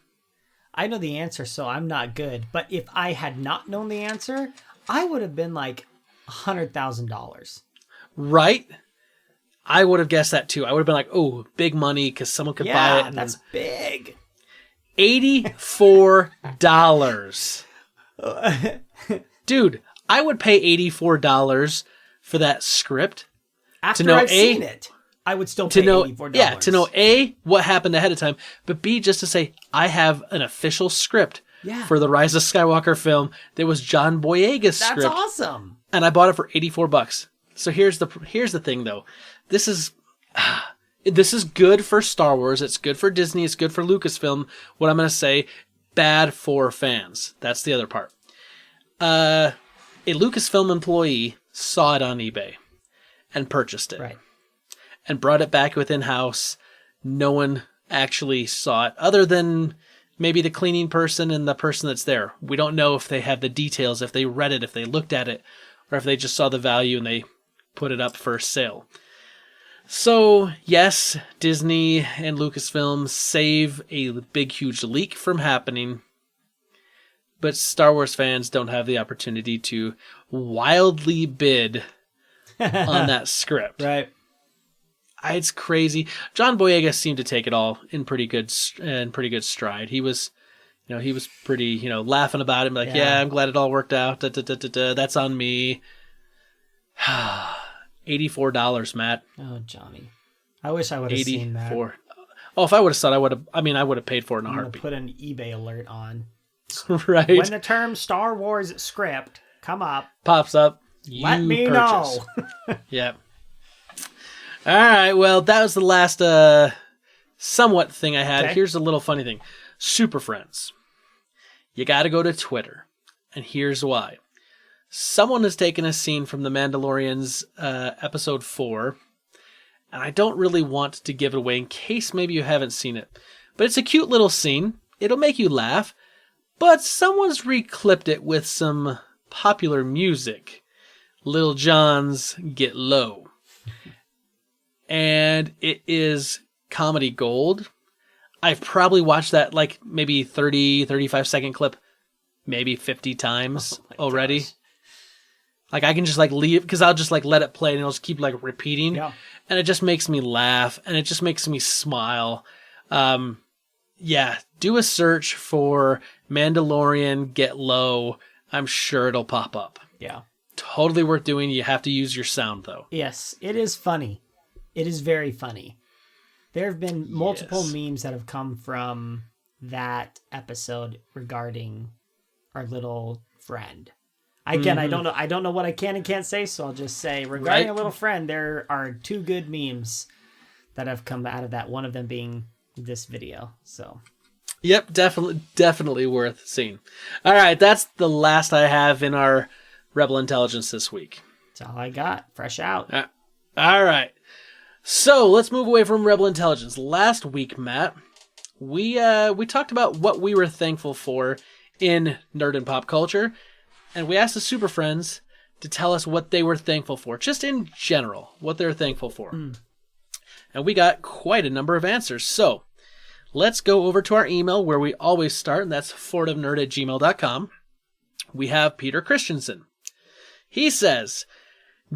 I know the answer, so I'm not good. But if I had not known the answer, I would have been like $100,000. Right? I would have guessed that too. I would have been like, oh, big money because someone could buy it. Yeah, that's big. $84. Dude, I would pay $84 for that script. After I've seen it, I would still pay $84. Yeah, to know A, what happened ahead of time, but B, just to say, I have an official script for the Rise of Skywalker film that was John Boyega's script. That's awesome. And I bought it for $84. So here's the thing, though. This is good for Star Wars. It's good for Disney. It's good for Lucasfilm. What I'm going to say, bad for fans. That's the other part. A Lucasfilm employee saw it on eBay and purchased it. Right. And brought it back within house. No one actually saw it, other than maybe the cleaning person and the person that's there. We don't know if they have the details, if they read it, if they looked at it, or if they just saw the value and they put it up for sale. So, yes, Disney and Lucasfilm save a big, huge leak from happening, but Star Wars fans don't have the opportunity to wildly bid on that script. Right. It's crazy. John Boyega seemed to take it all in pretty good stride. He was pretty, laughing about it, like, yeah, I'm glad it all worked out. That's on me. $84, Matt. Oh, Johnny. I wish I would have seen that. Oh, if I would have saw it, I would have paid for it in a heartbeat. Put an eBay alert on. Right. When the term Star Wars script pops up, let me know. Yeah. All right, well, that was the last somewhat thing I had. Okay. Here's a little funny thing. Super Friends. You got to go to Twitter, and here's why. Someone has taken a scene from The Mandalorian's episode 4, and I don't really want to give it away in case maybe you haven't seen it. But it's a cute little scene. It'll make you laugh, but someone's reclipped it with some popular music. Lil Jon's Get Low. And it is comedy gold. I've probably watched that like maybe 30, 35 second clip maybe 50 times already. Gosh. Like I can just like leave because I'll just like let it play and it'll just keep like repeating. Yeah. And it just makes me laugh and it just makes me smile. Yeah, do a search for Mandalorian Get Low. I'm sure it'll pop up. Yeah. Totally worth doing. You have to use your sound though. Yes, it is funny. It is very funny. There have been multiple memes that have come from that episode regarding our little friend. Again, I don't know what I can and can't say, so I'll just say regarding a little friend, there are 2 good memes that have come out of that. One of them being this video. So, yep, definitely worth seeing. All right, that's the last I have in our Rebel Intelligence this week. That's all I got. Fresh out. All right. So let's move away from Rebel Intelligence. Last week, Matt, we talked about what we were thankful for in nerd and pop culture, and we asked the Super Friends to tell us what they were thankful for, just in general, what they're thankful for. And we got quite a number of answers. So let's go over to our email where we always start, and that's fordofnerd@gmail.com. We have Peter Christensen. He says,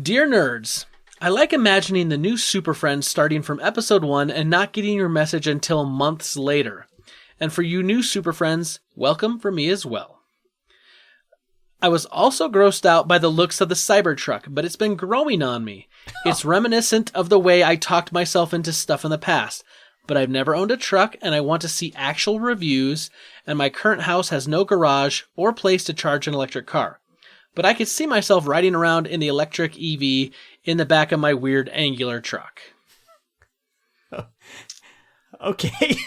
"Dear nerds, I like imagining the new Super Friends starting from episode 1 and not getting your message until months later. And for you new Super Friends, welcome from me as well. I was also grossed out by the looks of the Cybertruck, but it's been growing on me. It's reminiscent of the way I talked myself into stuff in the past, but I've never owned a truck and I want to see actual reviews, and my current house has no garage or place to charge an electric car. But I could see myself riding around in the electric EV in the back of my weird angular truck." Okay.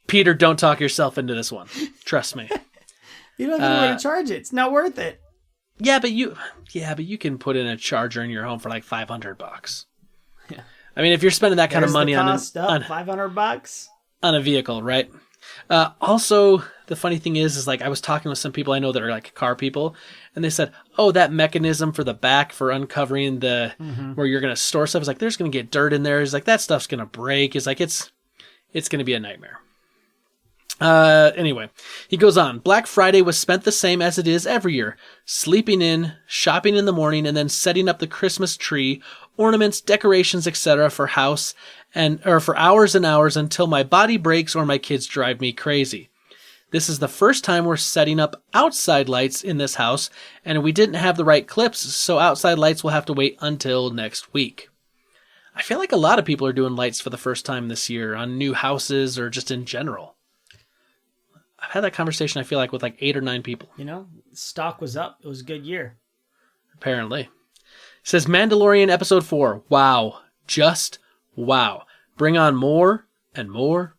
Peter, don't talk yourself into this one. Trust me. You don't have anywhere to charge it. It's not worth it. Yeah, but you can put in a charger in your home for like $500. Yeah. I mean, if you're spending that kind of money on $500 on a vehicle, right? Also, the funny thing is like I was talking with some people I know that are like car people, and they said, "Oh, that mechanism for the back for uncovering the where you're gonna store stuff is like there's gonna get dirt in there. He's like that stuff's gonna break. It's like it's gonna be a nightmare." Anyway, he goes on. "Black Friday was spent the same as it is every year, sleeping in, shopping in the morning, and then setting up the Christmas tree, ornaments, decorations, etc. for house or for hours and hours until my body breaks or my kids drive me crazy. This is the first time we're setting up outside lights in this house, and we didn't have the right clips, so outside lights will have to wait until next week." I feel like a lot of people are doing lights for the first time this year on new houses or just in general. I've had that conversation, I feel like, with like 8 or 9 people. Stock was up. It was a good year. Apparently. Says Mandalorian episode 4. Wow. Just wow. Bring on more and more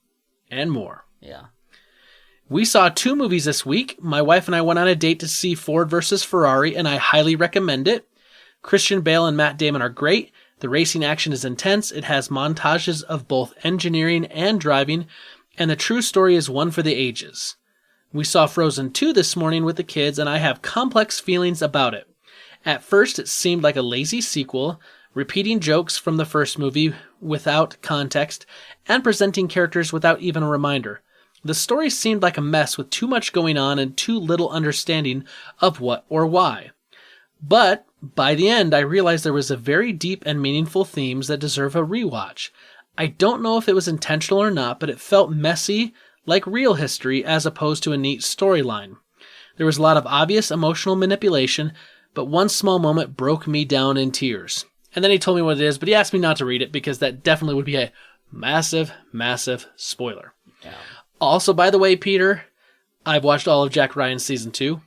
and more. Yeah. We saw 2 movies this week. My wife and I went on a date to see Ford versus Ferrari, and I highly recommend it. Christian Bale and Matt Damon are great. The racing action is intense. It has montages of both engineering and driving, and the true story is one for the ages. We saw Frozen 2 this morning with the kids, and I have complex feelings about it. At first, it seemed like a lazy sequel, repeating jokes from the first movie without context, and presenting characters without even a reminder. The story seemed like a mess with too much going on and too little understanding of what or why. But by the end, I realized there was a very deep and meaningful themes that deserve a rewatch. I don't know if it was intentional or not, but it felt messy, like real history, as opposed to a neat storyline. There was a lot of obvious emotional manipulation, but one small moment broke me down in tears. And then he told me what it is, but he asked me not to read it because that definitely would be a massive, massive spoiler. Yeah. Also, by the way, Peter, I've watched all of Jack Ryan's season 2.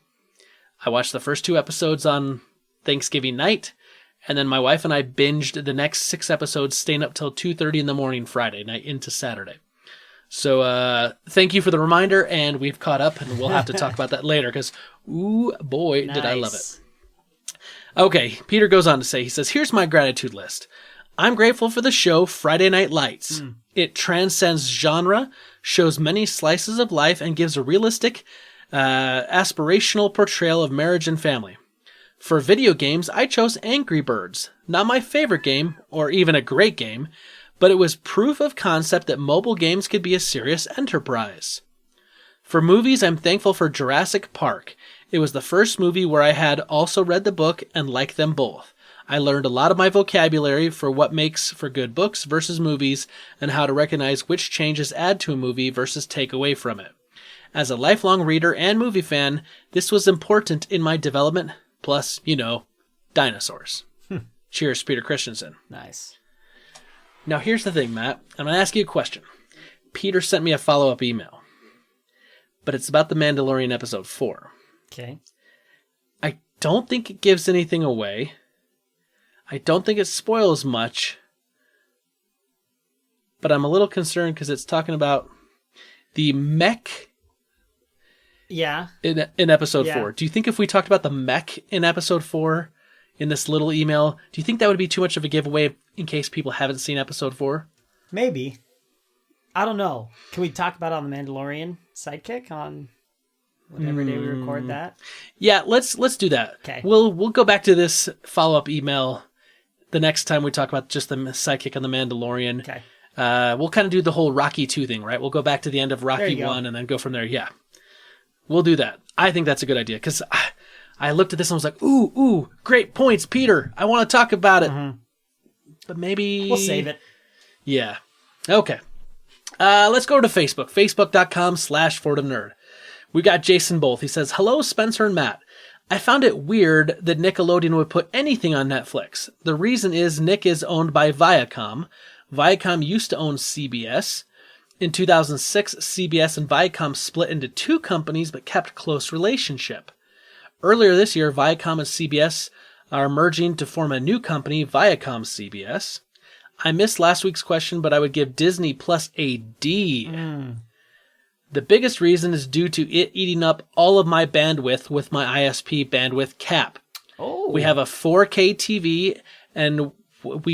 I watched the first 2 episodes on Thanksgiving night, and then my wife and I binged the next 6 episodes, staying up till 2:30 in the morning Friday night into Saturday. So thank you for the reminder, and we've caught up, and we'll have to talk about that later, because, ooh, boy, did I love it. Okay, Peter goes on to say, he says, here's my gratitude list. I'm grateful for the show Friday Night Lights. It transcends genre, shows many slices of life, and gives a realistic, aspirational portrayal of marriage and family. For video games, I chose Angry Birds. Not my favorite game, or even a great game, but it was proof of concept that mobile games could be a serious enterprise. For movies, I'm thankful for Jurassic Park. It was the first movie where I had also read the book and liked them both. I learned a lot of my vocabulary for what makes for good books versus movies, and how to recognize which changes add to a movie versus take away from it. As a lifelong reader and movie fan, this was important in my development, plus, dinosaurs. Cheers, Peter Christensen. Nice. Now here's the thing, Matt. I'm going to ask you a question. Peter sent me a follow-up email, but it's about The Mandalorian episode 4. Okay. I don't think it gives anything away. I don't think it spoils much, but I'm a little concerned because it's talking about the mech in episode 4. Do you think if we talked about the mech in episode 4 in this little email, do you think that would be too much of a giveaway in case people haven't seen episode 4? Maybe. I don't know. Can we talk about it on the Mandalorian Sidekick on whatever day we record that? Yeah, let's do that. Okay. We'll go back to this follow-up email the next time we talk about just the Sidekick on the Mandalorian. Okay. We'll kind of do the whole Rocky 2 thing, right? We'll go back to the end of Rocky 1 and then go from there. Yeah. We'll do that. I think that's a good idea because I looked at this and was like, ooh, great points, Peter. I want to talk about it. Mm-hmm. But maybe... We'll save it. Yeah. Okay. Let's go to Facebook. Facebook.com/FordhamNerd. We got Jason Both. He says, hello, Spencer and Matt. I found it weird that Nickelodeon would put anything on Netflix. The reason is Nick is owned by Viacom. Viacom used to own CBS. In 2006, CBS and Viacom split into 2 companies but kept close relationship. Earlier this year, Viacom and CBS are merging to form a new company, Viacom CBS. I missed last week's question, but I would give Disney Plus a D. The biggest reason is due to it eating up all of my bandwidth with my ISP bandwidth cap. Oh. We have a 4K TV, and what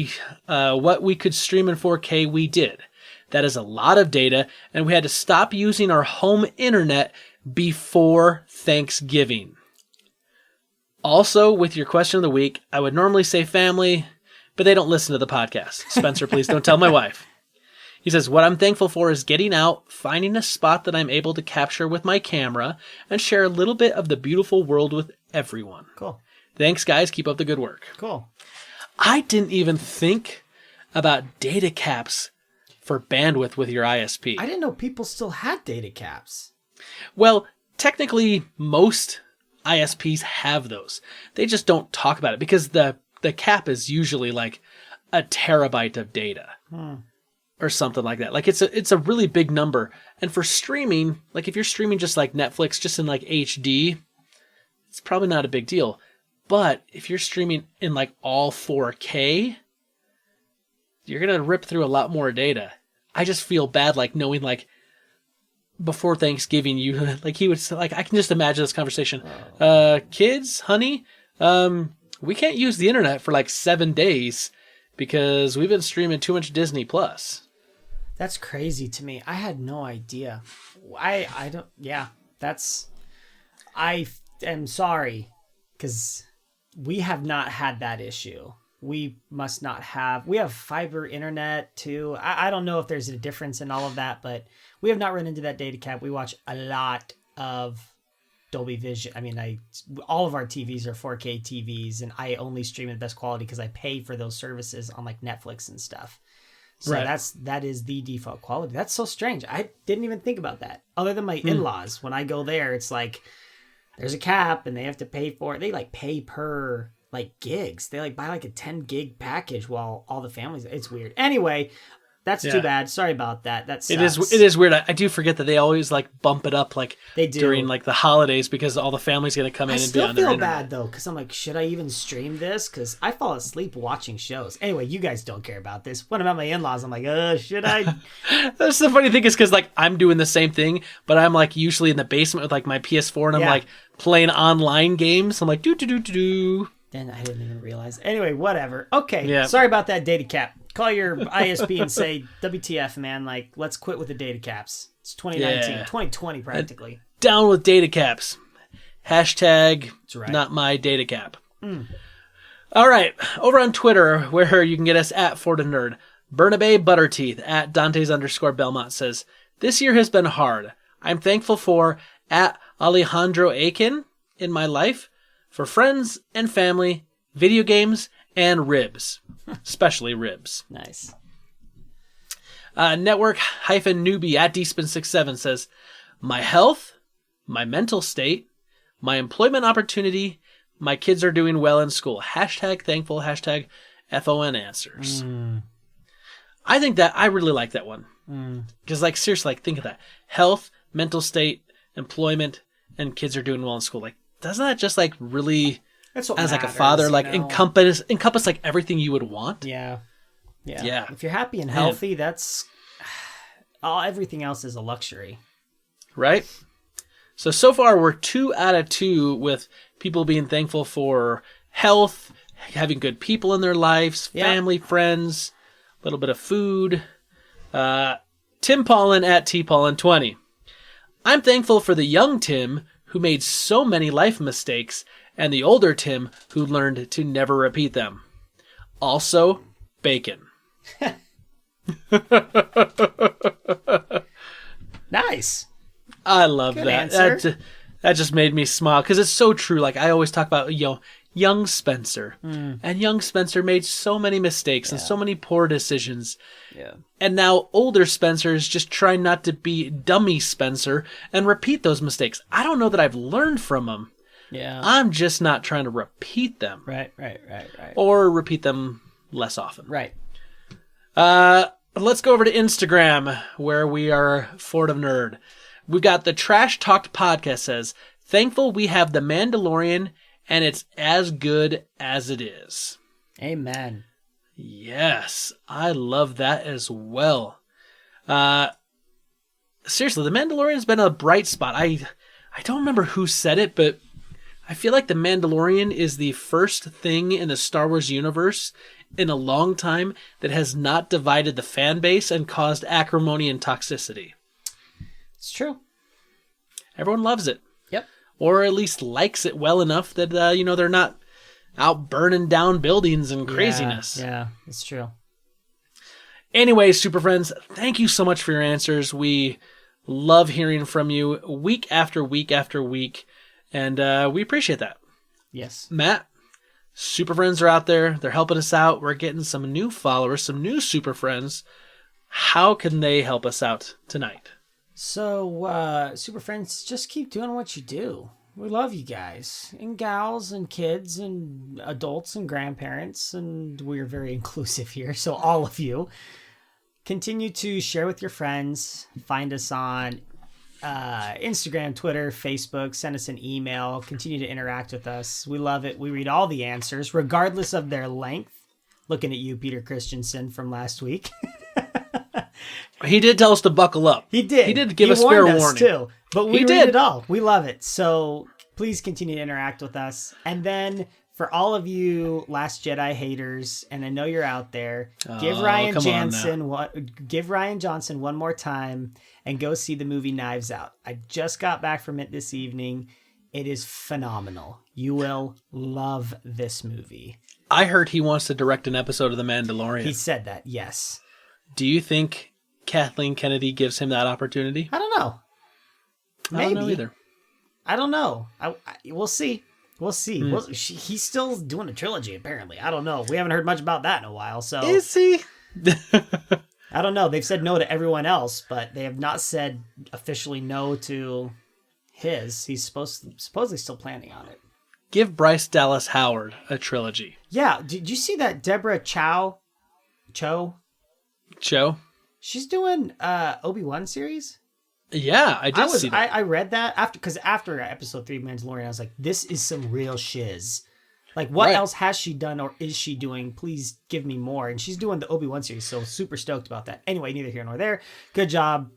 we could stream in 4K, we did. That is a lot of data, and we had to stop using our home internet before Thanksgiving. Also, with your question of the week, I would normally say family, but they don't listen to the podcast. Spencer, please don't tell my wife. He says, what I'm thankful for is getting out, finding a spot that I'm able to capture with my camera, and share a little bit of the beautiful world with everyone. Cool. Thanks, guys. Keep up the good work. Cool. I didn't even think about data caps for bandwidth with your ISP. I didn't know people still had data caps. Well, technically, most ISPs have those. They just don't talk about it because the cap is usually like a terabyte of data or something like that. Like it's a really big number. And for streaming, like if you're streaming just like Netflix, just in like HD, it's probably not a big deal. But if you're streaming in like all 4K, you're going to rip through a lot more data. I just feel bad like knowing like before Thanksgiving you like he would like I can just imagine this conversation. Kids, honey, we can't use the internet for like 7 days because we've been streaming too much Disney Plus. That's crazy to me. I had no idea. I don't. Yeah, I am sorry because we have not had that issue. We must not have. We have fiber internet too. I don't know if there's a difference in all of that, but we have not run into that data cap. We watch a lot of Dolby Vision. I mean, all of our TVs are 4K TVs, and I only stream at best quality because I pay for those services on like Netflix and stuff. So right. that is the default quality. That's so strange. I didn't even think about that. Other than my in-laws, when I go there, it's like there's a cap and they have to pay for it. They like pay per like gigs. They like buy like a 10 gig package while all the families. It's weird. Anyway, that's too bad. Sorry about that. That sucks. It is weird. I do forget that they always like bump it up like they do during like the holidays because all the family's going to come in and be on their internet. I still feel bad though because I'm like, should I even stream this? Because I fall asleep watching shows. Anyway, you guys don't care about this. When I'm at my in-laws, I'm like, should I? That's the funny thing is because like I'm doing the same thing, but I'm like usually in the basement with like my PS4 and I'm like playing online games. I'm like do. Then I didn't even realize. Anyway, whatever. Okay, sorry about that data cap. Call your ISP and say, WTF, man, like, let's quit with the data caps. It's 2019, 2020 practically. Down with data caps. Hashtag not my data cap. All right, over on Twitter, where you can get us at FordofNerd, Bernabe Butterteeth at Dantes_Belmont says, this year has been hard. I'm thankful for at Alejandro Aiken in my life, for friends and family, video games, and ribs. Especially ribs. Nice. Network-newbie at Dspin67 says, my health, my mental state, my employment opportunity, my kids are doing well in school. Hashtag thankful, hashtag FON answers. I think that, I really like that one. Because like seriously, like think of that. Health, mental state, employment, and kids are doing well in school. Like, doesn't that just like really... That's what as matters, like a father, like you know? encompass like everything you would want. Yeah. Yeah. If you're happy and healthy, that's everything else is a luxury. Right? So far we're 2 out of 2 with people being thankful for health, having good people in their lives, family, friends, a little bit of food. Tim Paulin at TPaulin20. I'm thankful for the young Tim who made so many life mistakes and the older Tim who learned to never repeat them. Also, bacon. Nice. I love Good that. answer. That just made me smile because it's so true. Like I always talk about, young Spencer. And young Spencer made so many mistakes and so many poor decisions. Yeah. And now older Spencer is just trying not to be dummy Spencer and repeat those mistakes. I don't know that I've learned from them. Yeah. I'm just not trying to repeat them. Right. Or repeat them less often. Right. Let's go over to Instagram where we are Ford of Nerd. We've got the Trash Talked Podcast says, thankful we have The Mandalorian and it's as good as it is. Amen. Yes, I love that as well. Seriously, The Mandalorian's been a bright spot. I don't remember who said it, but I feel like The Mandalorian is the first thing in the Star Wars universe in a long time that has not divided the fan base and caused acrimony and toxicity. It's true. Everyone loves it. Yep. Or at least likes it well enough that, they're not out burning down buildings and craziness. Yeah, it's true. Anyway, Super Friends, thank you so much for your answers. We love hearing from you week after week after week, and we appreciate that. Yes. Matt, Super Friends are out there. They're helping us out. We're getting some new followers, some new Super Friends. How can they help us out tonight? So, Super Friends, just keep doing what you do. We love you guys, and gals, and kids, and adults, and grandparents, and we're very inclusive here, so all of you. Continue to share with your friends. Find us on Instagram, Twitter, Facebook. Send us an email. Continue to interact with us. We love it. We read all the answers, regardless of their length. Looking at you, Peter Christensen, from last week. He did tell us to buckle up. He did. He did give us fair warned us warning. too. But we He read did. it all. We love it. So please continue to interact with us. And then for all of you Last Jedi haters, and I know you're out there, give Ryan Johnson one more time and go see the movie Knives Out. I just got back from it this evening. It is phenomenal. You will love this movie. I heard he wants to direct an episode of The Mandalorian. He said that, yes. Do you think Kathleen Kennedy gives him that opportunity? I don't know. Maybe. I don't know either. I don't know. We'll see. We'll see. He's still doing a trilogy, apparently. I don't know. We haven't heard much about that in a while. So Is he? I don't know. They've said no to everyone else, but they have not said officially no to his. He's supposedly still planning on it. Give Bryce Dallas Howard a trilogy. Yeah. Did you see that Deborah Cho? Joe? She's doing Obi-Wan series. Yeah, I did see that. I read that after episode 3 of Mandalorian, I was like, this is some real shiz. Like, what else has she done or is she doing? Please give me more. And she's doing the Obi-Wan series, so super stoked about that. Anyway, neither here nor there. Good job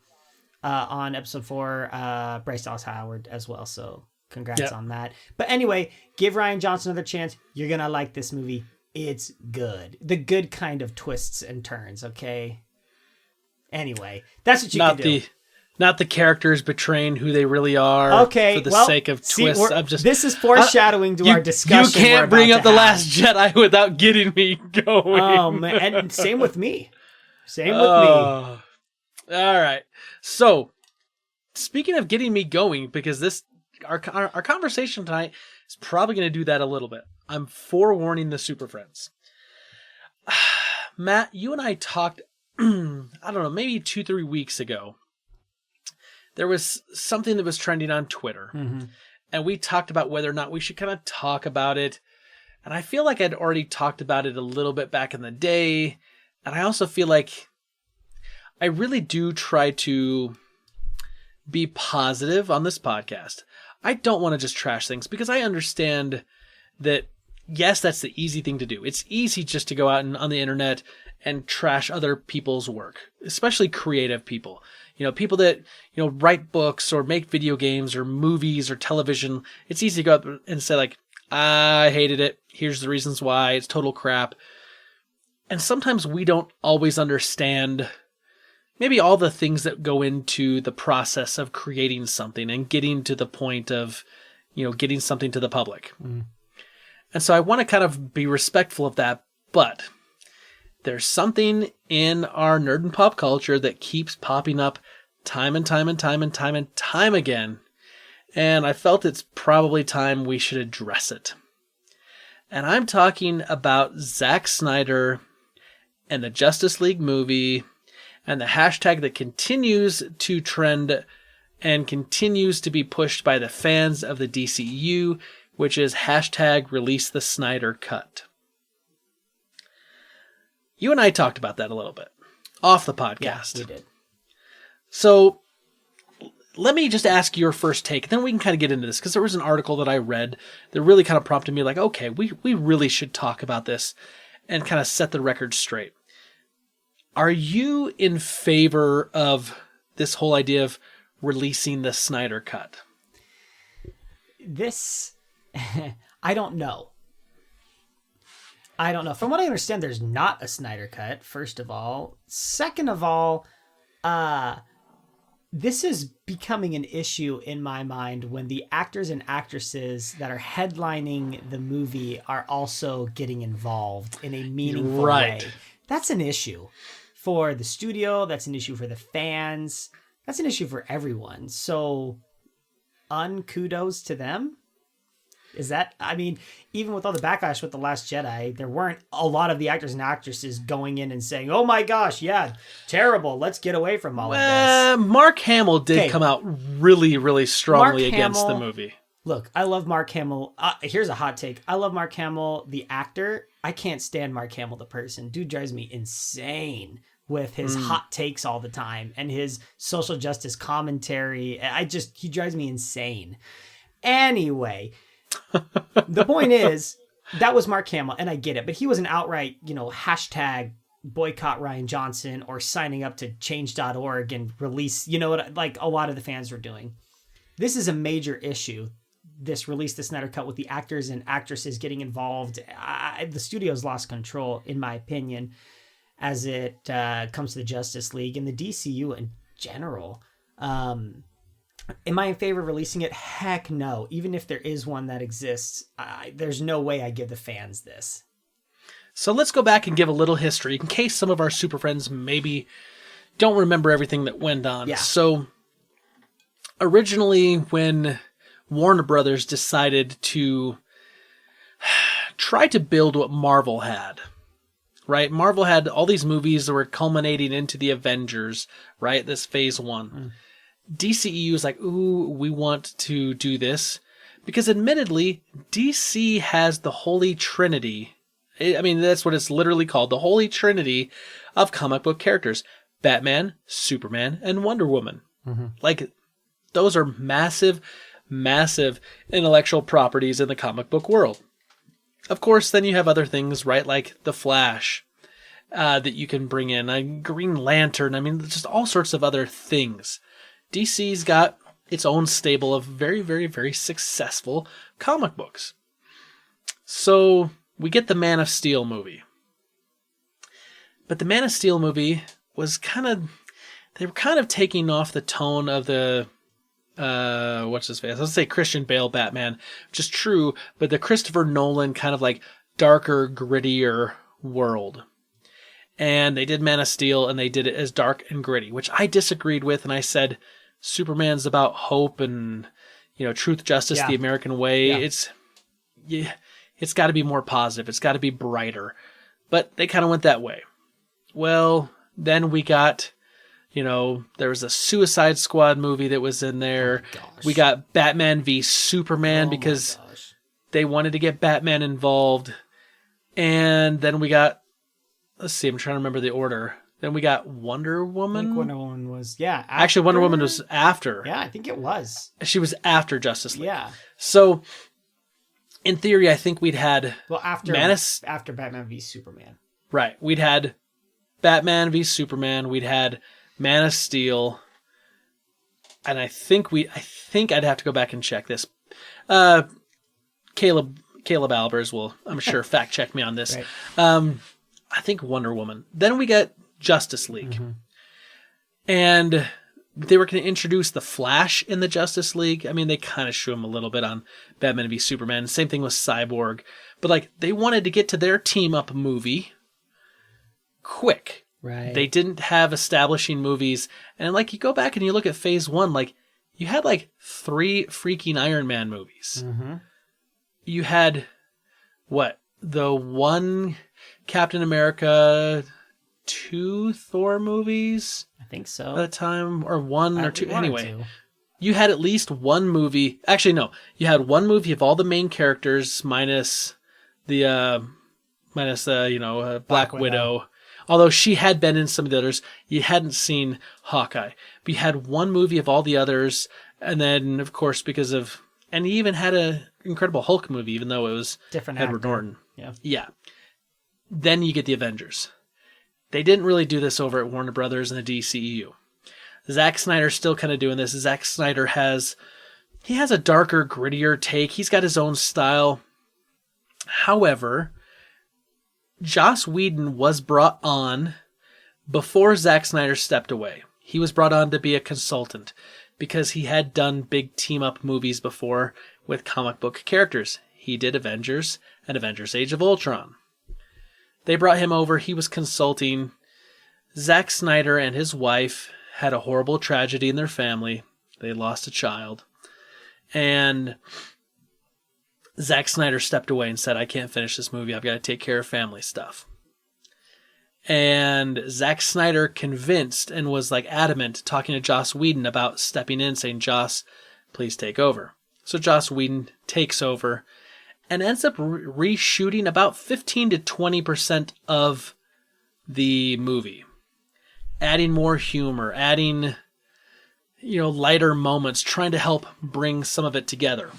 on episode 4, Bryce Dallas Howard as well. So congrats on that. But anyway, give Ryan Johnson another chance. You're going to like this movie. It's good. The good kind of twists and turns, okay? Anyway, that's what you can do. Not the characters betraying who they really are for the sake of twists. This is foreshadowing to our discussion. You can't bring up The Last Jedi without getting me going. Oh, man. And same with me. All right. So, speaking of getting me going, because our conversation tonight is probably going to do that a little bit. I'm forewarning the Super Friends. Matt, you and I talked, I don't know, maybe 2-3 weeks ago. There was something that was trending on Twitter, and we talked about whether or not we should kind of talk about it. And I feel like I'd already talked about it a little bit back in the day. And I also feel like I really do try to be positive on this podcast. I don't want to just trash things because I understand that, yes, that's the easy thing to do. It's easy just to go out on the internet and trash other people's work, especially creative people. You know, people that, write books or make video games or movies or television. It's easy to go up and say, like, I hated it. Here's the reasons why. It's total crap. And sometimes we don't always understand maybe all the things that go into the process of creating something and getting to the point of, getting something to the public. And so I want to kind of be respectful of that, but there's something in our nerd and pop culture that keeps popping up time and time and time and time and time again. And I felt it's probably time we should address it. And I'm talking about Zack Snyder and the Justice League movie and the hashtag that continues to trend and continues to be pushed by the fans of the DCU, which is hashtag release the Snyder Cut. You and I talked about that a little bit off the podcast. Yeah, we did. So let me just ask your first take, then we can kind of get into this, because there was an article that I read that really kind of prompted me, like, okay, we really should talk about this and kind of set the record straight. Are you in favor of this whole idea of releasing the Snyder Cut? This, I don't know. From what I understand, there's not a Snyder Cut, first of all. Second of all, this is becoming an issue in my mind when the actors and actresses that are headlining the movie are also getting involved in a meaningful way. That's an issue for the studio. That's an issue for the fans. That's an issue for everyone. So, unkudos to them. Is that, I mean, even with all the backlash with The Last Jedi, there weren't a lot of the actors and actresses going in and saying, oh my gosh, yeah, terrible, let's get away from all of this. Mark Hamill did come out really, really strongly against the movie. Look, I love Mark Hamill. Here's a hot take. I love Mark Hamill, the actor. I can't stand Mark Hamill, the person. Dude drives me insane with his hot takes all the time and his social justice commentary. He drives me insane. Anyway, the point is, that was Mark Hamill, and I get it, but he was an outright, hashtag boycott Ryan Johnson or signing up to change.org and release, what, like a lot of the fans were doing. This is a major issue. This release the Snyder Cut with the actors and actresses getting involved. The studio's lost control, in my opinion, as it comes to the Justice League and the DCU in general. Am I in favor of releasing it? Heck no. Even if there is one that exists, there's no way I give the fans this. So let's go back and give a little history in case some of our super friends maybe don't remember everything that went on. Yeah. So originally when Warner Brothers decided to try to build what Marvel had, right? Marvel had all these movies that were culminating into the Avengers, right? This phase one. DCEU was like, ooh, we want to do this. Because admittedly, DC has the Holy Trinity. I mean, that's what it's literally called. The Holy Trinity of comic book characters. Batman, Superman, and Wonder Woman. Like, those are massive intellectual properties in the comic book world. Of course, then you have other things, right? Like The Flash that you can bring in. Green Lantern. I mean, just all sorts of other things. DC's got its own stable of very, very, very successful comic books. So we get the Man of Steel movie. But the Man of Steel movie was they were kind of taking off the tone of the what's his face? Let's say Christian Bale Batman, which is true, but the Christopher Nolan kind of like darker, grittier world. And they did Man of Steel, and they did it as dark and gritty, which I disagreed with, and I said Superman's about hope and truth, justice, the American way. It's got to be more positive. It's got to be brighter. But they kind of went that way. Well, then we got there was a Suicide Squad movie that was in there. We got Batman v Superman because they wanted to get Batman involved. And then we got, let's see, I'm trying to remember the order. Then we got Wonder Woman. I think Wonder Woman was, Actually, Wonder Woman was after. Yeah, I think it was. She was after Justice League. Yeah. So, in theory, I think we'd had... Well, after Batman v Superman. Right. We'd had Batman v Superman. We'd had Man of Steel, and I think I'd have to go back and check this. Caleb Albers will, I'm sure, fact check me on this. Right. I think Wonder Woman. Then we got Justice League, and they were going to introduce the Flash in the Justice League. I mean, they kind of show him a little bit on Batman v Superman. Same thing with Cyborg, but they wanted to get to their team up movie quick. Right. They didn't have establishing movies. And you go back and you look at phase one, you had 3 freaking Iron Man movies. You had the 1 Captain America, 2 Thor movies? I think so. At the time, or 1 or 2. Anyway, you had at least 1 movie. Actually, no. You had 1 movie of all the main characters minus the Black Widow. Although she had been in some of the others, you hadn't seen Hawkeye. But you had 1 movie of all the others, and then, of course, and he even had an Incredible Hulk movie, even though it was different Edward actor. Norton. Yeah. Then you get the Avengers. They didn't really do this over at Warner Brothers and the DCEU. Zack Snyder's still kind of doing this. Zack Snyder has a darker, grittier take. He's got his own style. However, Joss Whedon was brought on before Zack Snyder stepped away. He was brought on to be a consultant because he had done big team-up movies before with comic book characters. He did Avengers and Avengers Age of Ultron. They brought him over. He was consulting. Zack Snyder and his wife had a horrible tragedy in their family. They lost a child. And Zack Snyder stepped away and said, I can't finish this movie. I've got to take care of family stuff. And Zack Snyder convinced and was adamant, talking to Joss Whedon about stepping in, saying, Joss, please take over. So Joss Whedon takes over and ends up reshooting about 15 to 20% of the movie. adding more humor, adding, lighter moments, trying to help bring some of it together.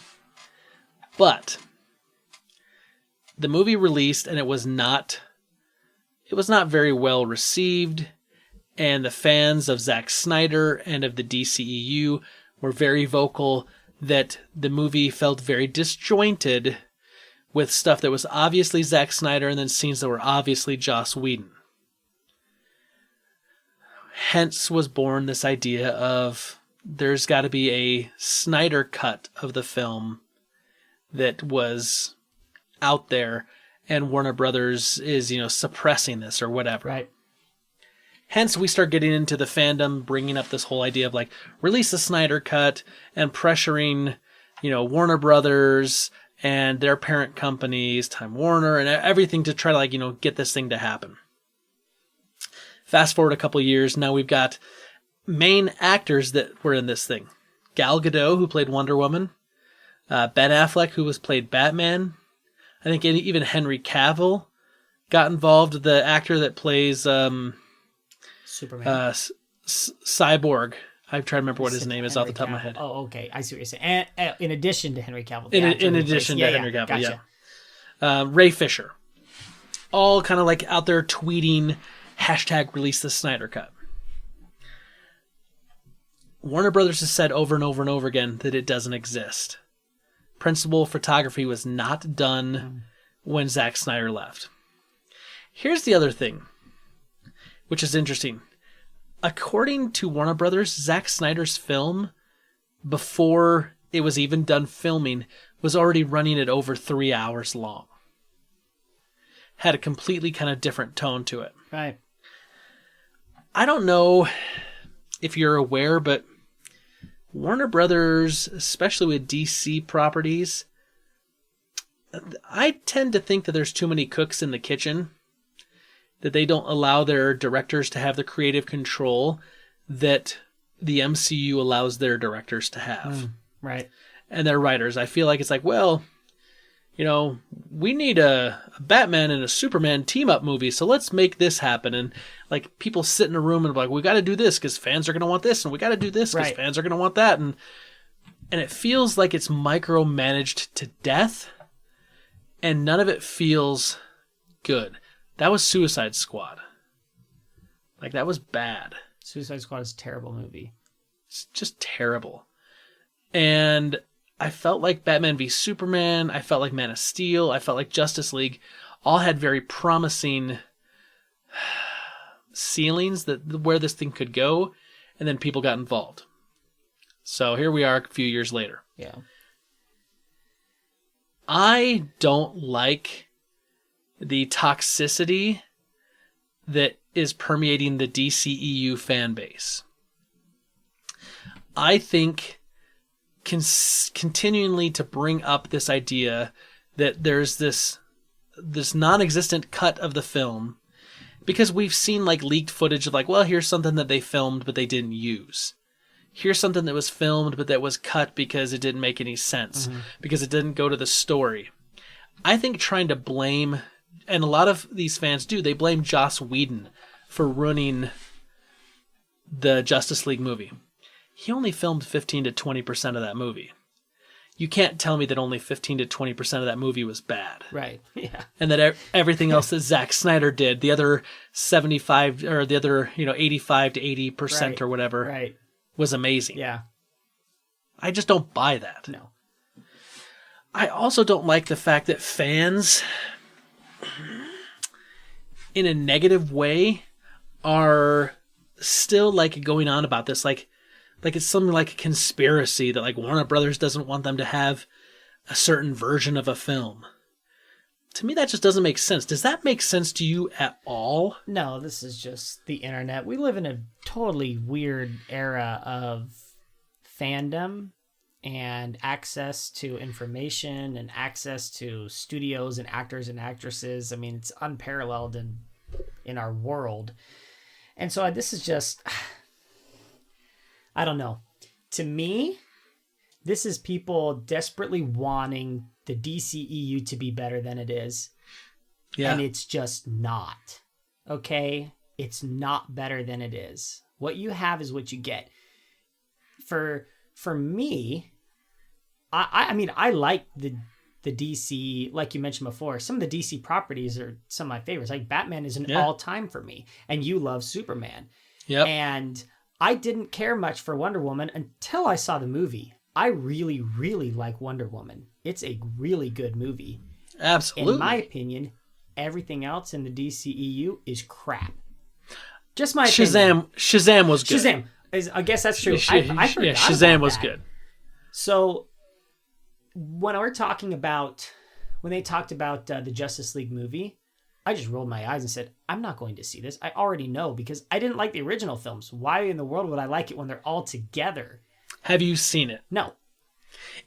But the movie released and it was not very well received, and the fans of Zack Snyder and of the DCEU were very vocal that the movie felt very disjointed with stuff that was obviously Zack Snyder and then scenes that were obviously Joss Whedon. Hence was born this idea of there's got to be a Snyder cut of the film that was out there, and Warner Brothers is, suppressing this or whatever. Right. Hence, we start getting into the fandom, bringing up this whole idea of like, release the Snyder cut and pressuring, Warner Brothers and their parent companies, Time Warner, and everything to try to get this thing to happen. Fast forward a couple of years, now we've got main actors that were in this thing. Gal Gadot, who played Wonder Woman. Ben Affleck, who played Batman. I think even Henry Cavill got involved. The actor that plays Superman. Cyborg. I'm trying to remember what his name is off the top of my head. Oh, okay. I see what you're saying. And in addition to Henry Cavill. In addition to Henry Cavill, gotcha. Ray Fisher. All kind of out there tweeting, #release the Snyder Cut. Warner Brothers has said over and over and over again that it doesn't exist. Principal photography was not done when Zack Snyder left. Here's the other thing, which is interesting. According to Warner Brothers, Zack Snyder's film, before it was even done filming, was already running at over 3 hours long. Had a completely kind of different tone to it. Right. I don't know if you're aware, but Warner Brothers, especially with DC properties, I tend to think that there's too many cooks in the kitchen, that they don't allow their directors to have the creative control that the MCU allows their directors to have. Right. And their writers. I feel like it's like, well, we need a Batman and a Superman team-up movie, so let's make this happen. And people sit in a room and be like, we got to do this because fans are going to want this, and we got to do this because fans are going to want that. And it feels like it's micromanaged to death, and none of it feels good. That was Suicide Squad. That was bad. Suicide Squad is a terrible movie. It's just terrible. And I felt like Batman v Superman, I felt like Man of Steel, I felt like Justice League all had very promising ceilings where this thing could go, and then people got involved. So here we are a few years later. Yeah. I don't like the toxicity that is permeating the DCEU fan base. I think continually to bring up this idea that there's this non-existent cut of the film, because we've seen leaked footage of well, here's something that they filmed but they didn't use. Here's something that was filmed but that was cut because it didn't make any sense, because it didn't go to the story. I think trying to blame, and a lot of these fans do, they blame Joss Whedon for ruining the Justice League movie. He only filmed 15 to 20% of that movie. You can't tell me that only 15 to 20% of that movie was bad. Right. Yeah. And that everything else that Zack Snyder did, the other 75 or the other, 85 to 80% or whatever, was amazing. Yeah. I just don't buy that. No. I also don't like the fact that fans, in a negative way, are still going on about this. Like it's something like a conspiracy that Warner Brothers doesn't want them to have a certain version of a film. To me, that just doesn't make sense. Does that make sense to you at all? No, this is just the internet. We live in a totally weird era of fandom and access to information and access to studios and actors and actresses. I mean, it's unparalleled in our world. And so this is just, I don't know. To me, this is people desperately wanting the DCEU to be better than it is. Yeah. And it's just not. Okay? it's not better than it is. What you have is what you get. For me, I mean, I like the DC, like you mentioned before. Some of the DC properties are some of my favorites. Like Batman is an all-time for me, and you love Superman. Yep. And I didn't care much for Wonder Woman until I saw the movie. I really, really like Wonder Woman. It's a really good movie. Absolutely. In my opinion, everything else in the DCEU is crap. Just my opinion. Shazam was good. Shazam. I guess that's true. I forgot Shazam about was that. good. So when they talked about the Justice League movie, I just rolled my eyes and said, I'm not going to see this. I already know because I didn't like the original films. Why in the world would I like it when they're all together? Have you seen it? No.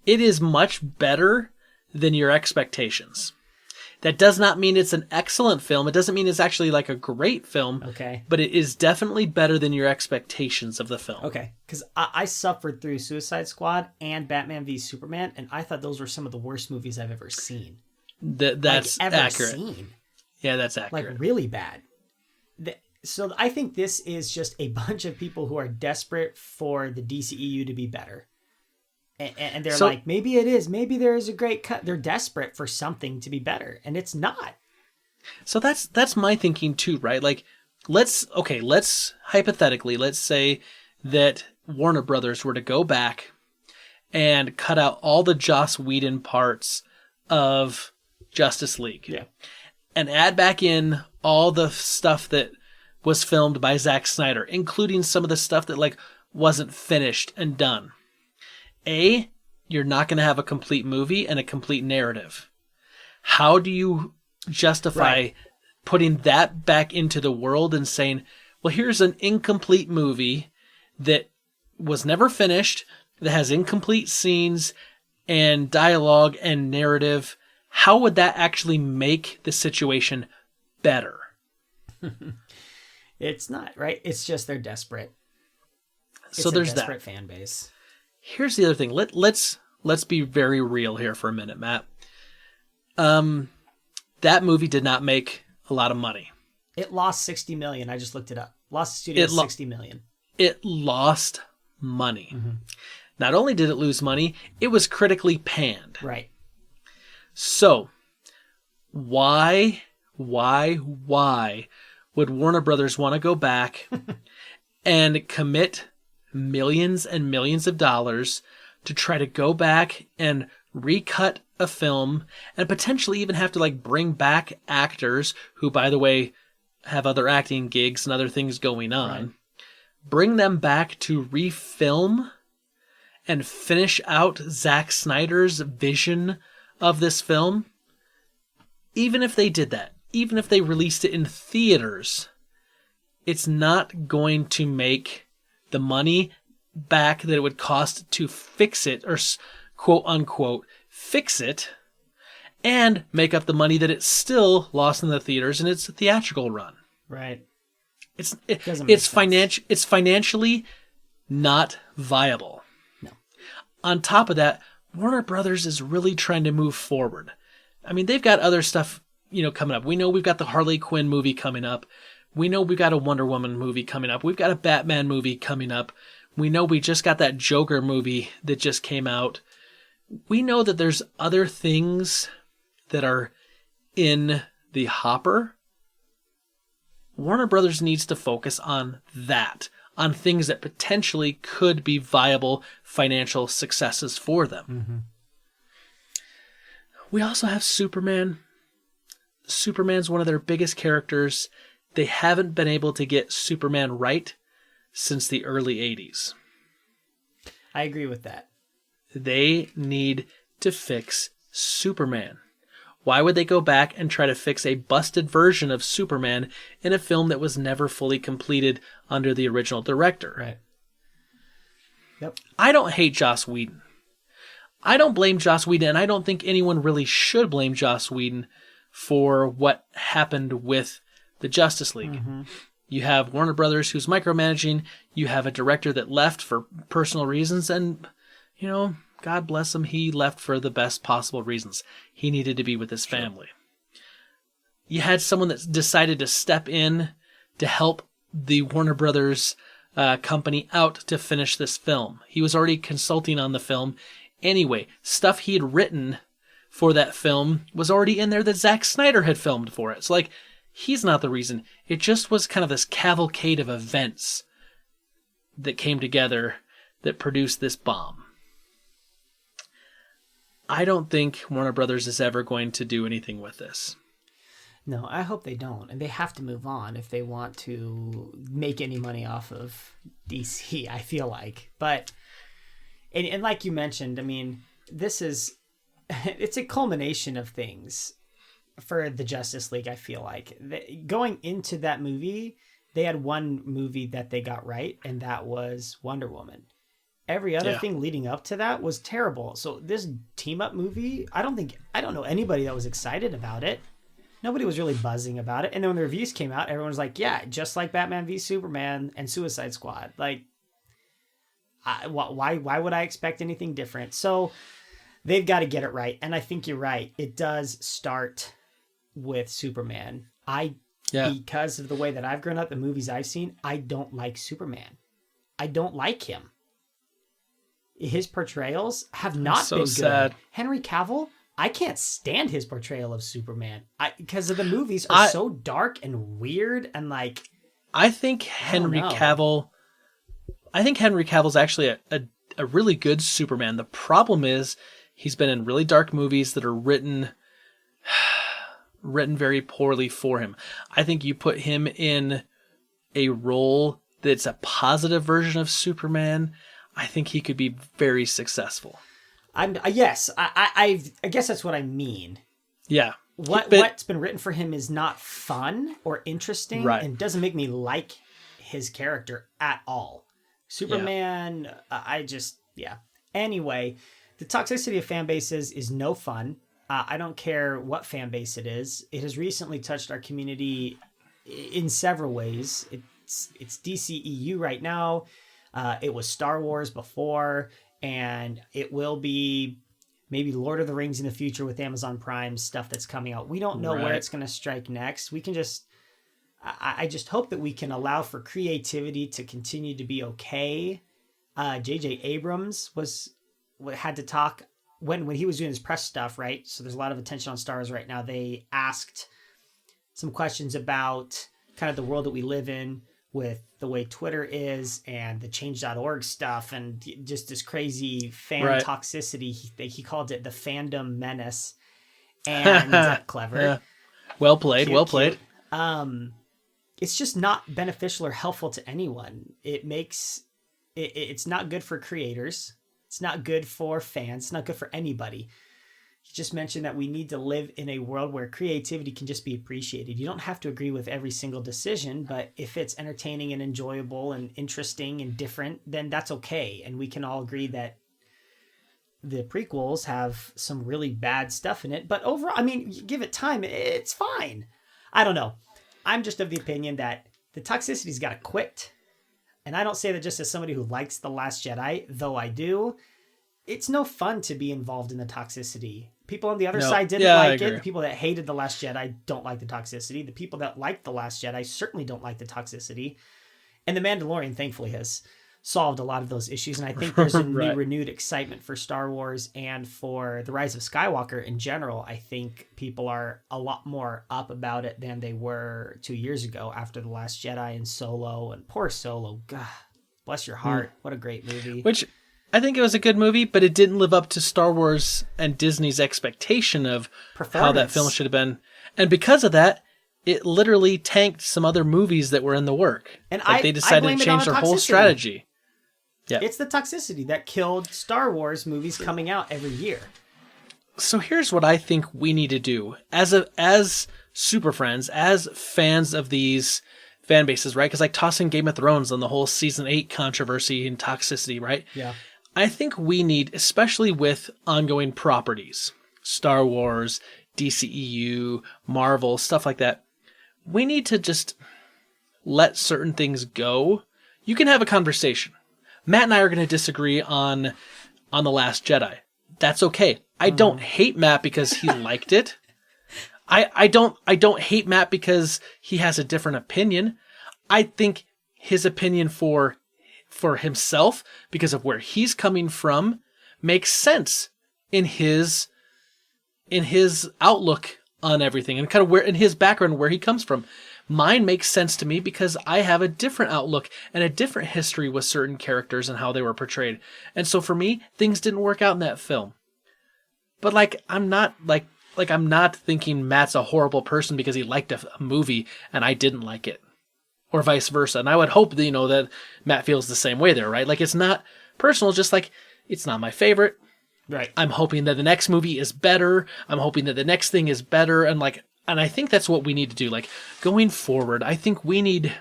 It is much better than your expectations. That does not mean it's an excellent film. It doesn't mean it's actually like a great film. Okay. But it is definitely better than your expectations of the film. Okay. Because I suffered through Suicide Squad and Batman v Superman, and I thought those were some of the worst movies I've ever seen. That's ever accurate. Seen. Yeah, that's accurate. Like really bad. So I think this is just a bunch of people who are desperate for the DCEU to be better. And they're like, maybe it is. Maybe there is a great cut. They're desperate for something to be better, and it's not. So that's my thinking too, right? Like, let's hypothetically, let's say that Warner Brothers were to go back and cut out all the Joss Whedon parts of Justice League. Yeah. And add back in all the stuff that was filmed by Zack Snyder, including some of the stuff that like wasn't finished and done. You're not going to have a complete movie and a complete narrative. How do you justify putting that back into the world and saying, well, here's an incomplete movie that was never finished, that has incomplete scenes and dialogue and narrative. How would that actually make the situation better? It's not, right? It's just they're desperate. So there's a desperate that. fan base. Here's the other thing. Let's be very real here for a minute, Matt. That movie did not make a lot of money. It lost $60 million. I just looked it up. Lost the studio $60 million. It lost money. Mm-hmm. Not only did it lose money, it was critically panned. Right. So, why would Warner Brothers want to go back and commit millions and millions of dollars to try to go back and recut a film and potentially even have to like bring back actors who, by the way, have other acting gigs and other things going on, right. Bring them back to refilm and finish out Zack Snyder's vision of this film? Even if they did that, even if they released it in theaters, it's not going to make the money back that it would cost to fix it, or quote unquote fix it, and make up the money that it still lost in the theaters in its theatrical run. Right. It's financially not viable. No. On top of that, Warner Brothers is really trying to move forward. I mean, they've got other stuff, coming up. We know we've got the Harley Quinn movie coming up. We know we've got a Wonder Woman movie coming up. We've got a Batman movie coming up. We know we just got that Joker movie that just came out. We know that there's other things that are in the hopper. Warner Brothers needs to focus on that, on things that potentially could be viable financial successes for them. Mm-hmm. We also have Superman. Superman's one of their biggest characters. They haven't been able to get Superman right since the early 80s. I agree with that. They need to fix Superman. Why would they go back and try to fix a busted version of Superman in a film that was never fully completed under the original director? Right. Yep. I don't hate Joss Whedon. I don't blame Joss Whedon, and I don't think anyone really should blame Joss Whedon for what happened with the Justice League. Mm-hmm. You have Warner Brothers who's micromanaging. You have a director that left for personal reasons, and, God bless him, he left for the best possible reasons. He needed to be with his family. You had someone that decided to step in to help the Warner Brothers company out to finish this film. He was already consulting on the film anyway. Stuff he had written for that film was already in there that Zack Snyder had filmed for it. So, like, he's not the reason. It just was kind of this cavalcade of events that came together that produced this bomb. I don't think Warner Brothers is ever going to do anything with this. No, I hope they don't. And they have to move on if they want to make any money off of DC, I feel like. But, and like you mentioned, I mean, this is, it's a culmination of things for the Justice League, I feel like. Going into that movie, they had one movie that they got right, and that was Wonder Woman. Every other thing leading up to that was terrible. So this team-up movie, I don't know anybody that was excited about it. Nobody was really buzzing about it. And then when the reviews came out, everyone was like, yeah, just like Batman v Superman and Suicide Squad. Like, why would I expect anything different? So they've got to get it right. And I think you're right. It does start with Superman. Because of the way that I've grown up, the movies I've seen, I don't like Superman. I don't like him. His portrayals have not been good. Sad. Henry Cavill, I can't stand his portrayal of Superman because of the movies are so dark and weird and like. I think Henry Cavill's actually a really good Superman. The problem is he's been in really dark movies that are written very poorly for him. I think you put him in a role that's a positive version of Superman, I think he could be very successful. Yes, I guess that's what I mean. Yeah. What's been written for him is not fun or interesting, and doesn't make me like his character at all. Superman, Anyway, the toxicity of fan bases is no fun. I don't care what fan base it is. It has recently touched our community in several ways. It's DCEU right now. It was Star Wars before, and it will be maybe Lord of the Rings in the future with Amazon Prime stuff that's coming out. We don't know where it's going to strike next. We can I just hope that we can allow for creativity to continue to be okay. J.J. Abrams had to talk when he was doing his press stuff, right? So there's a lot of attention on Star Wars right now. They asked some questions about kind of the world that we live in with the way Twitter is and the change.org stuff and just this crazy fan toxicity. He called it the fandom menace. And clever. Yeah. Well played. Cute. It's just not beneficial or helpful to anyone. It's not good for creators. It's not good for fans. It's not good for anybody. You just mentioned that we need to live in a world where creativity can just be appreciated. You don't have to agree with every single decision, but if it's entertaining and enjoyable and interesting and different, then that's okay. And we can all agree that the prequels have some really bad stuff in it, but overall, I mean, you give it time, it's fine. I don't know. I'm just of the opinion that the toxicity's got to quit. And I don't say that just as somebody who likes The Last Jedi, though I do. It's no fun to be involved in the toxicity. People on the other side didn't like it. The people that hated The Last Jedi don't like the toxicity. The people that liked The Last Jedi certainly don't like the toxicity. And The Mandalorian, thankfully, has solved a lot of those issues. And I think there's a new renewed excitement for Star Wars and for The Rise of Skywalker in general. I think people are a lot more up about it than they were 2 years ago after The Last Jedi and Solo. And poor Solo. God, bless your heart. What a great movie. Which I think it was a good movie, but it didn't live up to Star Wars and Disney's expectation of how that film should have been. And because of that, it literally tanked some other movies that were in the work. And they decided to change their whole strategy. Yeah. It's the toxicity that killed Star Wars movies coming out every year. So here's what I think we need to do as super friends, as fans of these fan bases, right? Because like tossing Game of Thrones on the whole season 8 controversy and toxicity, right? Yeah. I think we need, especially with ongoing properties, Star Wars, DCEU, Marvel, stuff like that, we need to just let certain things go. You can have a conversation. Matt and I are going to disagree on The Last Jedi. That's okay. I don't hate Matt because he liked it. I don't hate Matt because he has a different opinion. I think his opinion for himself, because of where he's coming from, makes sense in his outlook on everything and kind of where in his background, where he comes from. Mine makes sense to me because I have a different outlook and a different history with certain characters and how they were portrayed. And so for me, things didn't work out in that film. But I'm not thinking Matt's a horrible person because he liked a movie and I didn't like it, or vice versa. And I would hope that, that Matt feels the same way there, right? Like, it's not personal, just like it's not my favorite. Right. I'm hoping that the next movie is better. I'm hoping that the next thing is better. And I think that's what we need to do. Like, going forward, I think we need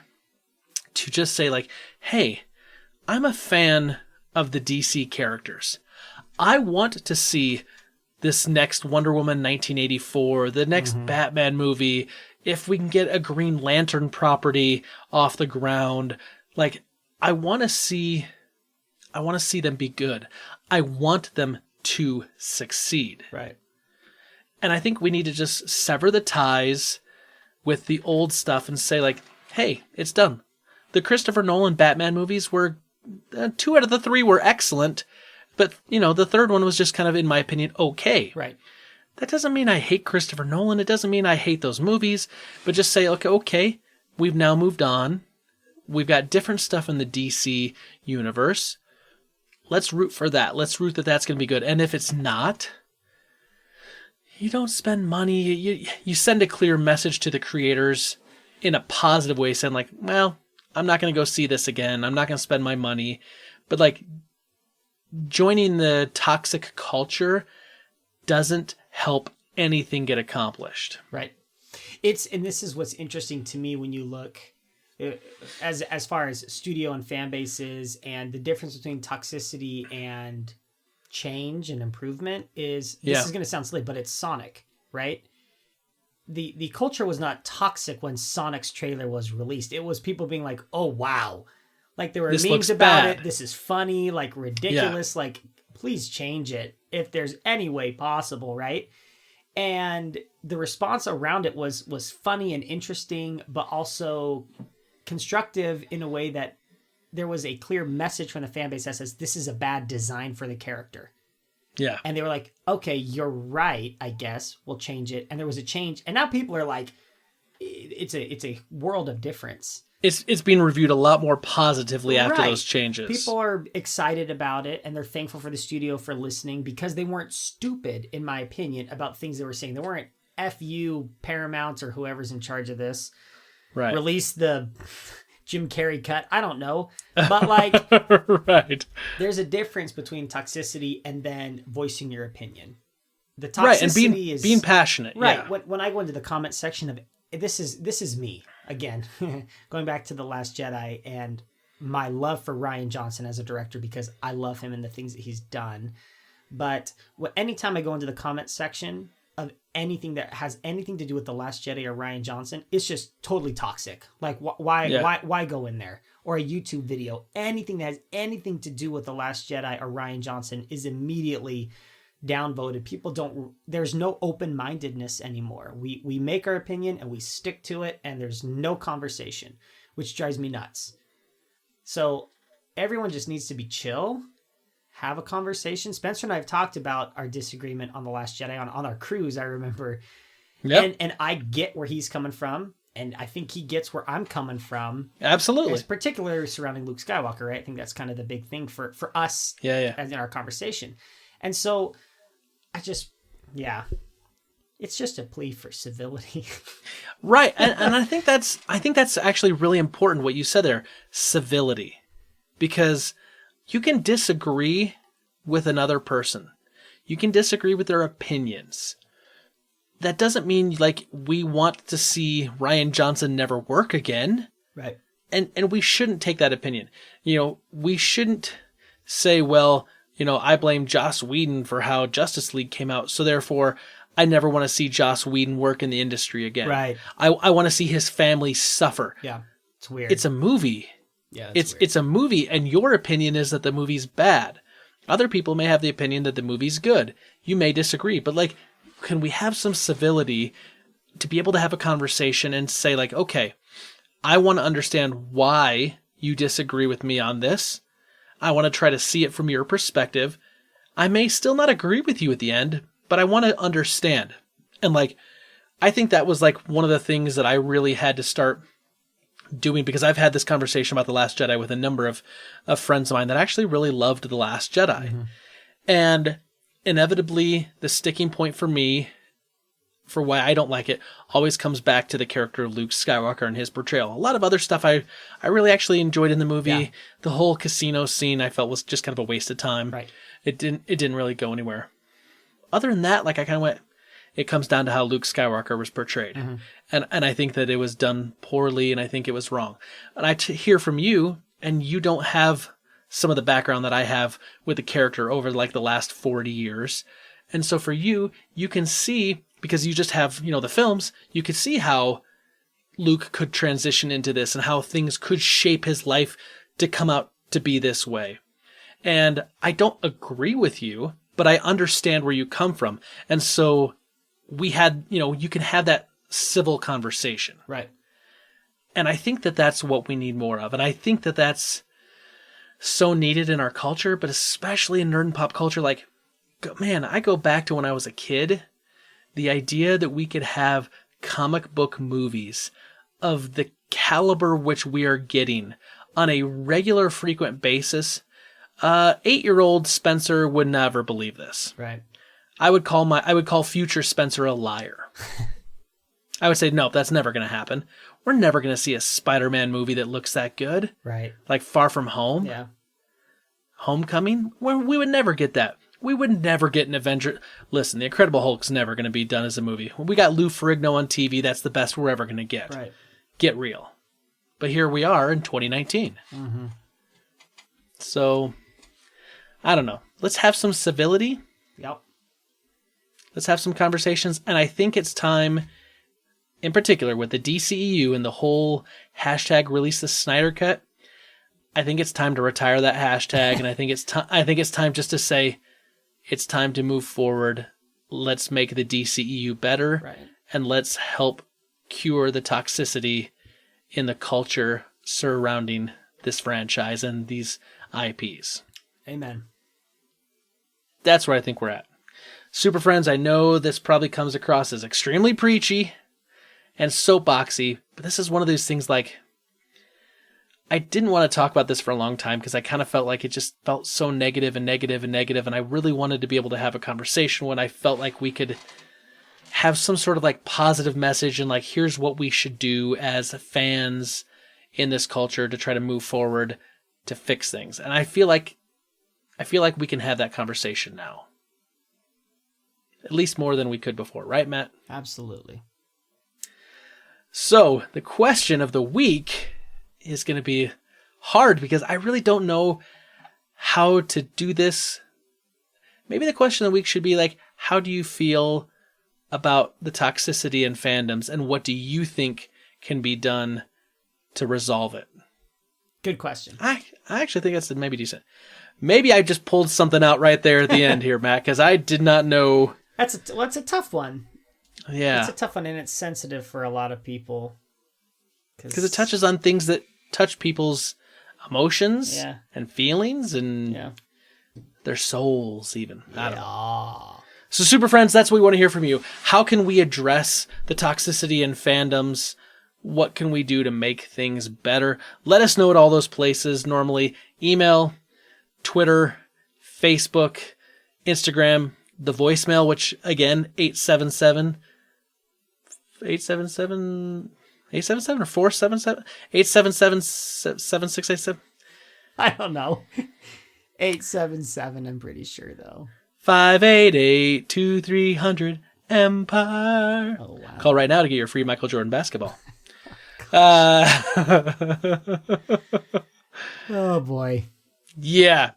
to just say, like, hey, I'm a fan of the DC characters. I want to see this next Wonder Woman 1984, the next Batman movie, if we can get a Green Lantern property off the ground. Like, I want to see them be good. I want them to succeed. Right. And I think we need to just sever the ties with the old stuff and say, like, hey, it's done. The Christopher Nolan Batman movies were, 2 out of the 3 were excellent, but, the third one was just kind of, in my opinion, okay. Right. That doesn't mean I hate Christopher Nolan. It doesn't mean I hate those movies, but just say, okay, we've now moved on. We've got different stuff in the DC universe. Let's root for that. Let's root that that's going to be good. And if it's not, you don't spend money. You send a clear message to the creators in a positive way, saying, like, well, I'm not going to go see this again. I'm not going to spend my money. But, like, joining the toxic culture doesn't help anything get accomplished. Right. And this is what's interesting to me when you look as far as studio and fan bases, and the difference between toxicity and change and improvement is, this is going to sound silly, but it's Sonic, right? The culture was not toxic when Sonic's trailer was released. It was people being like, oh, wow. Like, there were memes about it. This is funny, like, ridiculous. Yeah. Like, please change it if there's any way possible, right? And the response around it was funny and interesting, but also constructive in a way that there was a clear message from the fan base that says, this is a bad design for the character. Yeah. And they were like, okay, you're right, I guess. We'll change it. And there was a change. And now people are like, it's a world of difference. It's being reviewed a lot more positively after those changes. People are excited about it, and they're thankful for the studio for listening, because they weren't stupid, in my opinion, about things they were saying. They weren't F you, Paramount, or whoever's in charge of this. Right. Release the Jim Carrey cut. I don't know. But, like, right. There's a difference between toxicity and then voicing your opinion. The toxicity and being passionate. Right. Yeah. When I go into the comment section of this is me again, going back to The Last Jedi and my love for Rian Johnson as a director, because I love him and the things that he's done. But anytime I go into the comment section of anything that has anything to do with The Last Jedi or Rian Johnson, it's just totally toxic. Like, why go in there? Or a YouTube video, anything that has anything to do with The Last Jedi or Rian Johnson is immediately downvoted. There's no open-mindedness anymore. We make our opinion and we stick to it, and there's no conversation, which drives me nuts. So everyone just needs to be chill, have a conversation. Spencer and I have talked about our disagreement on The Last Jedi on our cruise, I remember. Yep. And I get where he's coming from, and I think he gets where I'm coming from. Absolutely. Particularly surrounding Luke Skywalker, right? I think that's kind of the big thing for us as in our conversation. And so it's just a plea for civility. Right. And I think that's actually really important what you said there, civility. Because you can disagree with another person. You can disagree with their opinions. That doesn't mean, like, we want to see Rian Johnson never work again. Right. And we shouldn't take that opinion. We shouldn't say, well, I blame Joss Whedon for how Justice League came out, so therefore I never want to see Joss Whedon work in the industry again. Right. I want to see his family suffer. Yeah. It's weird. It's a movie. Yeah. It's a movie, and your opinion is that the movie's bad. Other people may have the opinion that the movie's good. You may disagree, but, like, can we have some civility to be able to have a conversation and say, like, okay, I want to understand why you disagree with me on this. I want to try to see it from your perspective. I may still not agree with you at the end, but I want to understand. And like, I think that was like one of the things that I really had to start doing, because I've had this conversation about The Last Jedi with a number of friends of mine that actually really loved The Last Jedi. Mm-hmm. And inevitably, the sticking point for me, for why I don't like it, always comes back to the character of Luke Skywalker and his portrayal. A lot of other stuff I really actually enjoyed in the movie. Yeah. The whole casino scene I felt was just kind of a waste of time. Right. It didn't really go anywhere. Other than that, like I kind of went, it comes down to how Luke Skywalker was portrayed. Mm-hmm. And I think that it was done poorly, and I think it was wrong. And I hear from you, and you don't have some of the background that I have with the character over like the last 40 years. And so for you, you can see, because you just have, the films, you could see how Luke could transition into this and how things could shape his life to come out to be this way. And I don't agree with you, but I understand where you come from. And so we had, you can have that civil conversation. Right. And I think that that's what we need more of. And I think that that's so needed in our culture, but especially in nerd and pop culture. Like, man, I go back to when I was a kid, the idea that we could have comic book movies of the caliber which we are getting on a regular, frequent basis. 8-year-old Spencer would never believe this. Right. I would call future Spencer a liar. I would say, no, that's never going to happen. We're never going to see a Spider-Man movie that looks that good. Right. Like Far From Home. Yeah. Homecoming. We would never get that. We would never get an Avenger. Listen, The Incredible Hulk's never going to be done as a movie. When we got Lou Ferrigno on TV, that's the best we're ever going to get. Right. Get real. But here we are in 2019. Mm-hmm. So, I don't know. Let's have some civility. Yep. Let's have some conversations. And I think it's time, in particular, with the DCEU and the whole hashtag release the Snyder Cut, I think it's time to retire that hashtag. And I think it's time just to say, it's time to move forward. Let's make the DCEU better. Right. And let's help cure the toxicity in the culture surrounding this franchise and these IPs. Amen. That's where I think we're at. Super Friends, I know this probably comes across as extremely preachy and soapboxy, but this is one of those things like, I didn't want to talk about this for a long time because I kind of felt like it just felt so negative, and I really wanted to be able to have a conversation when I felt like we could have some sort of like positive message and like, here's what we should do as fans in this culture to try to move forward to fix things. And I feel like we can have that conversation now. At least more than we could before, right, Matt? Absolutely. So, the question of the week is going to be hard because I really don't know how to do this. Maybe the question of the week should be like, how do you feel about the toxicity in fandoms, and what do you think can be done to resolve it? Good question. I actually think that's maybe decent. Maybe I just pulled something out right there at the end here, Matt, because I did not know. That's a tough one. Yeah. It's a tough one, and it's sensitive for a lot of people. Because it touches on things that touch people's emotions and feelings and their souls even. I don't know. So Super Friends, that's what we want to hear from you. How can we address the toxicity in fandoms? What can we do to make things better? Let us know at all those places. Normally, email, Twitter, Facebook, Instagram, the voicemail, which again, 877 or 477? 877-7687? I don't know. 877, I'm pretty sure, though. 588-2300 Empire. Oh, wow. Call right now to get your free Michael Jordan basketball. Oh, boy. Yeah.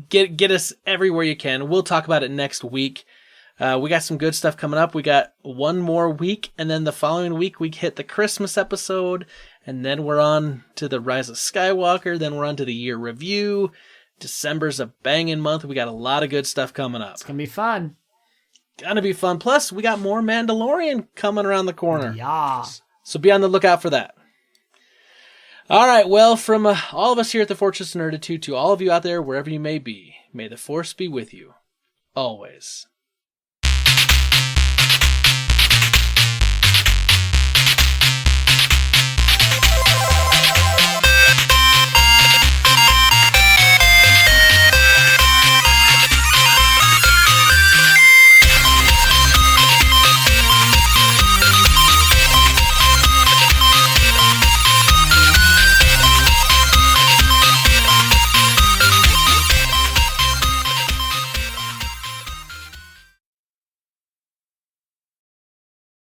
Get us everywhere you can. We'll talk about it next week. We got some good stuff coming up. We got one more week, and then the following week we hit the Christmas episode, and then we're on to the Rise of Skywalker, then we're on to the year review. December's a banging month. We got a lot of good stuff coming up. It's going to be fun. Gonna be fun. Plus, we got more Mandalorian coming around the corner. Yeah. So be on the lookout for that. All right, well, from all of us here at the Fortress of Nerditude to all of you out there, wherever you may be, may the Force be with you, always.